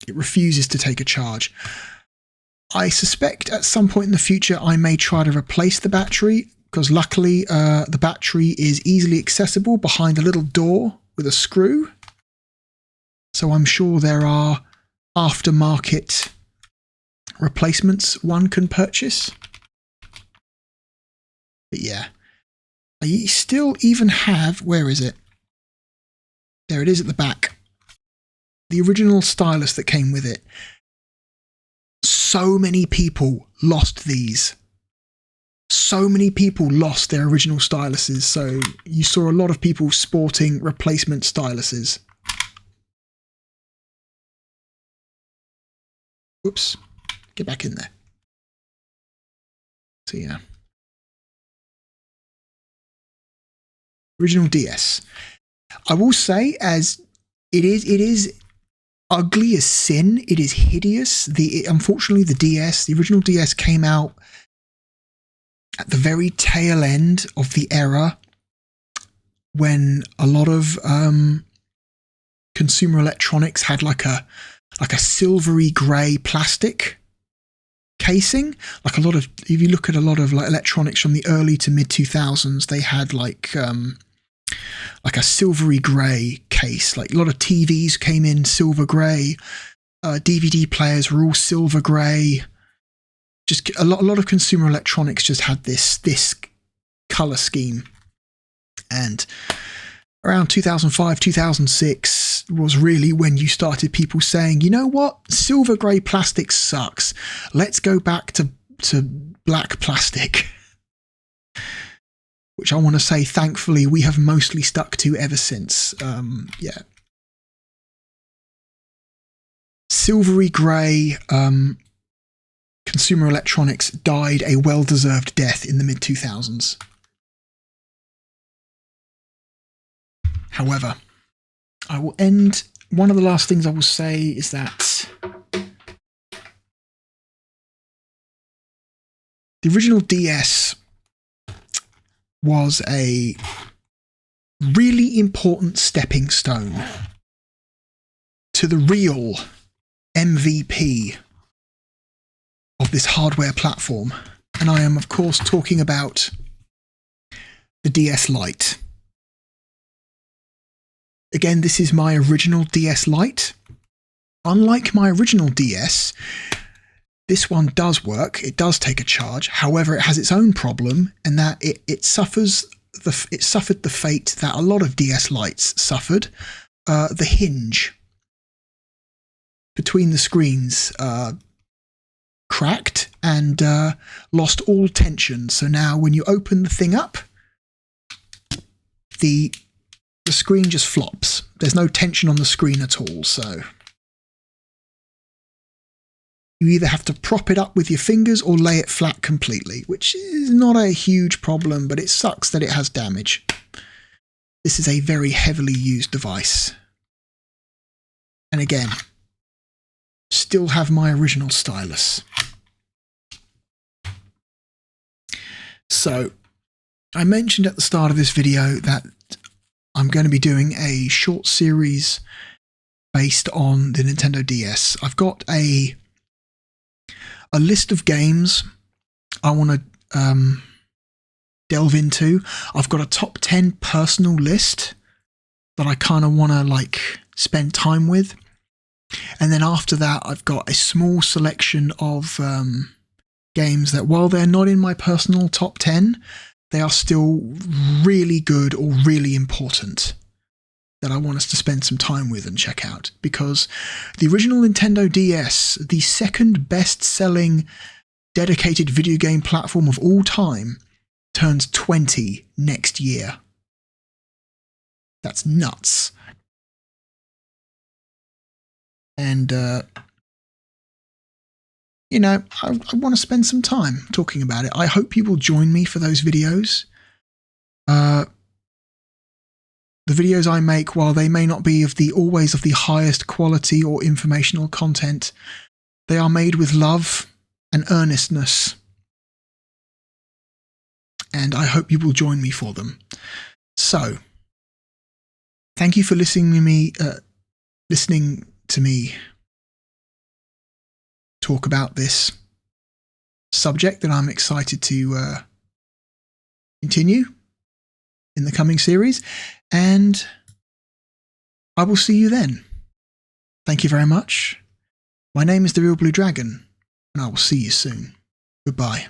It refuses to take a charge. I suspect at some point in the future I may try to replace the battery, because luckily the battery is easily accessible behind a little door with a screw. So I'm sure there are aftermarket replacements one can purchase. But yeah, I still even have, where is it? There it is at the back. The original stylus that came with it. So many people lost these. So many people lost their original styluses, so you saw a lot of people sporting replacement styluses. Whoops, get back in there. So yeah. Original DS. I will say, as it is ugly as sin. It is hideous. Unfortunately, the original DS came out at the very tail end of the era when a lot of consumer electronics had like a silvery grey plastic casing. Like if you look at a lot of electronics from the early to mid 2000s, they had like a silvery grey case. Like a lot of TVs came in silver grey. DVD players were all silver grey. Just a lot of consumer electronics just had this colour scheme. And around 2005, 2006 was really when you started people saying, you know what, silver grey plastic sucks. Let's go back to black plastic. Which I want to say, thankfully, we have mostly stuck to ever since. Yeah. Silvery grey consumer electronics died a well-deserved death in the mid-2000s. However, I will end. One of the last things I will say is that the original DS was a really important stepping stone to the real MVP of this hardware platform, and I am of course talking about the DS Lite. Again, this is my original DS Lite. Unlike my original DS, this one does work. It does take a charge. However, it has its own problem, and that it suffered the fate that a lot of DS Lites suffered. The hinge between the screens cracked and lost all tension. So now when you open the thing up, the screen just flops. There's no tension on the screen at all. So you either have to prop it up with your fingers or lay it flat completely, which is not a huge problem, but it sucks that it has damage. This is a very heavily used device. And again, still have my original stylus. So, I mentioned at the start of this video that I'm going to be doing a short series based on the Nintendo DS. I've got a list of games I want to delve into. I've got a top 10 personal list that I kind of want to like spend time with. And then after that, I've got a small selection of games that, while they're not in my personal top 10, they are still really good or really important that I want us to spend some time with and check out. Because the original Nintendo DS, the second best-selling dedicated video game platform of all time, turns 20 next year. That's nuts. And, you know, I want to spend some time talking about it. I hope you will join me for those videos. The videos I make, while they may not be always of the highest quality or informational content, they are made with love and earnestness. And I hope you will join me for them. So, thank you for listening to me talk about this subject that I'm excited to continue in the coming series, and I will see you then. Thank you very much. My name is The Real Blue Dragon, and I will see you soon. Goodbye.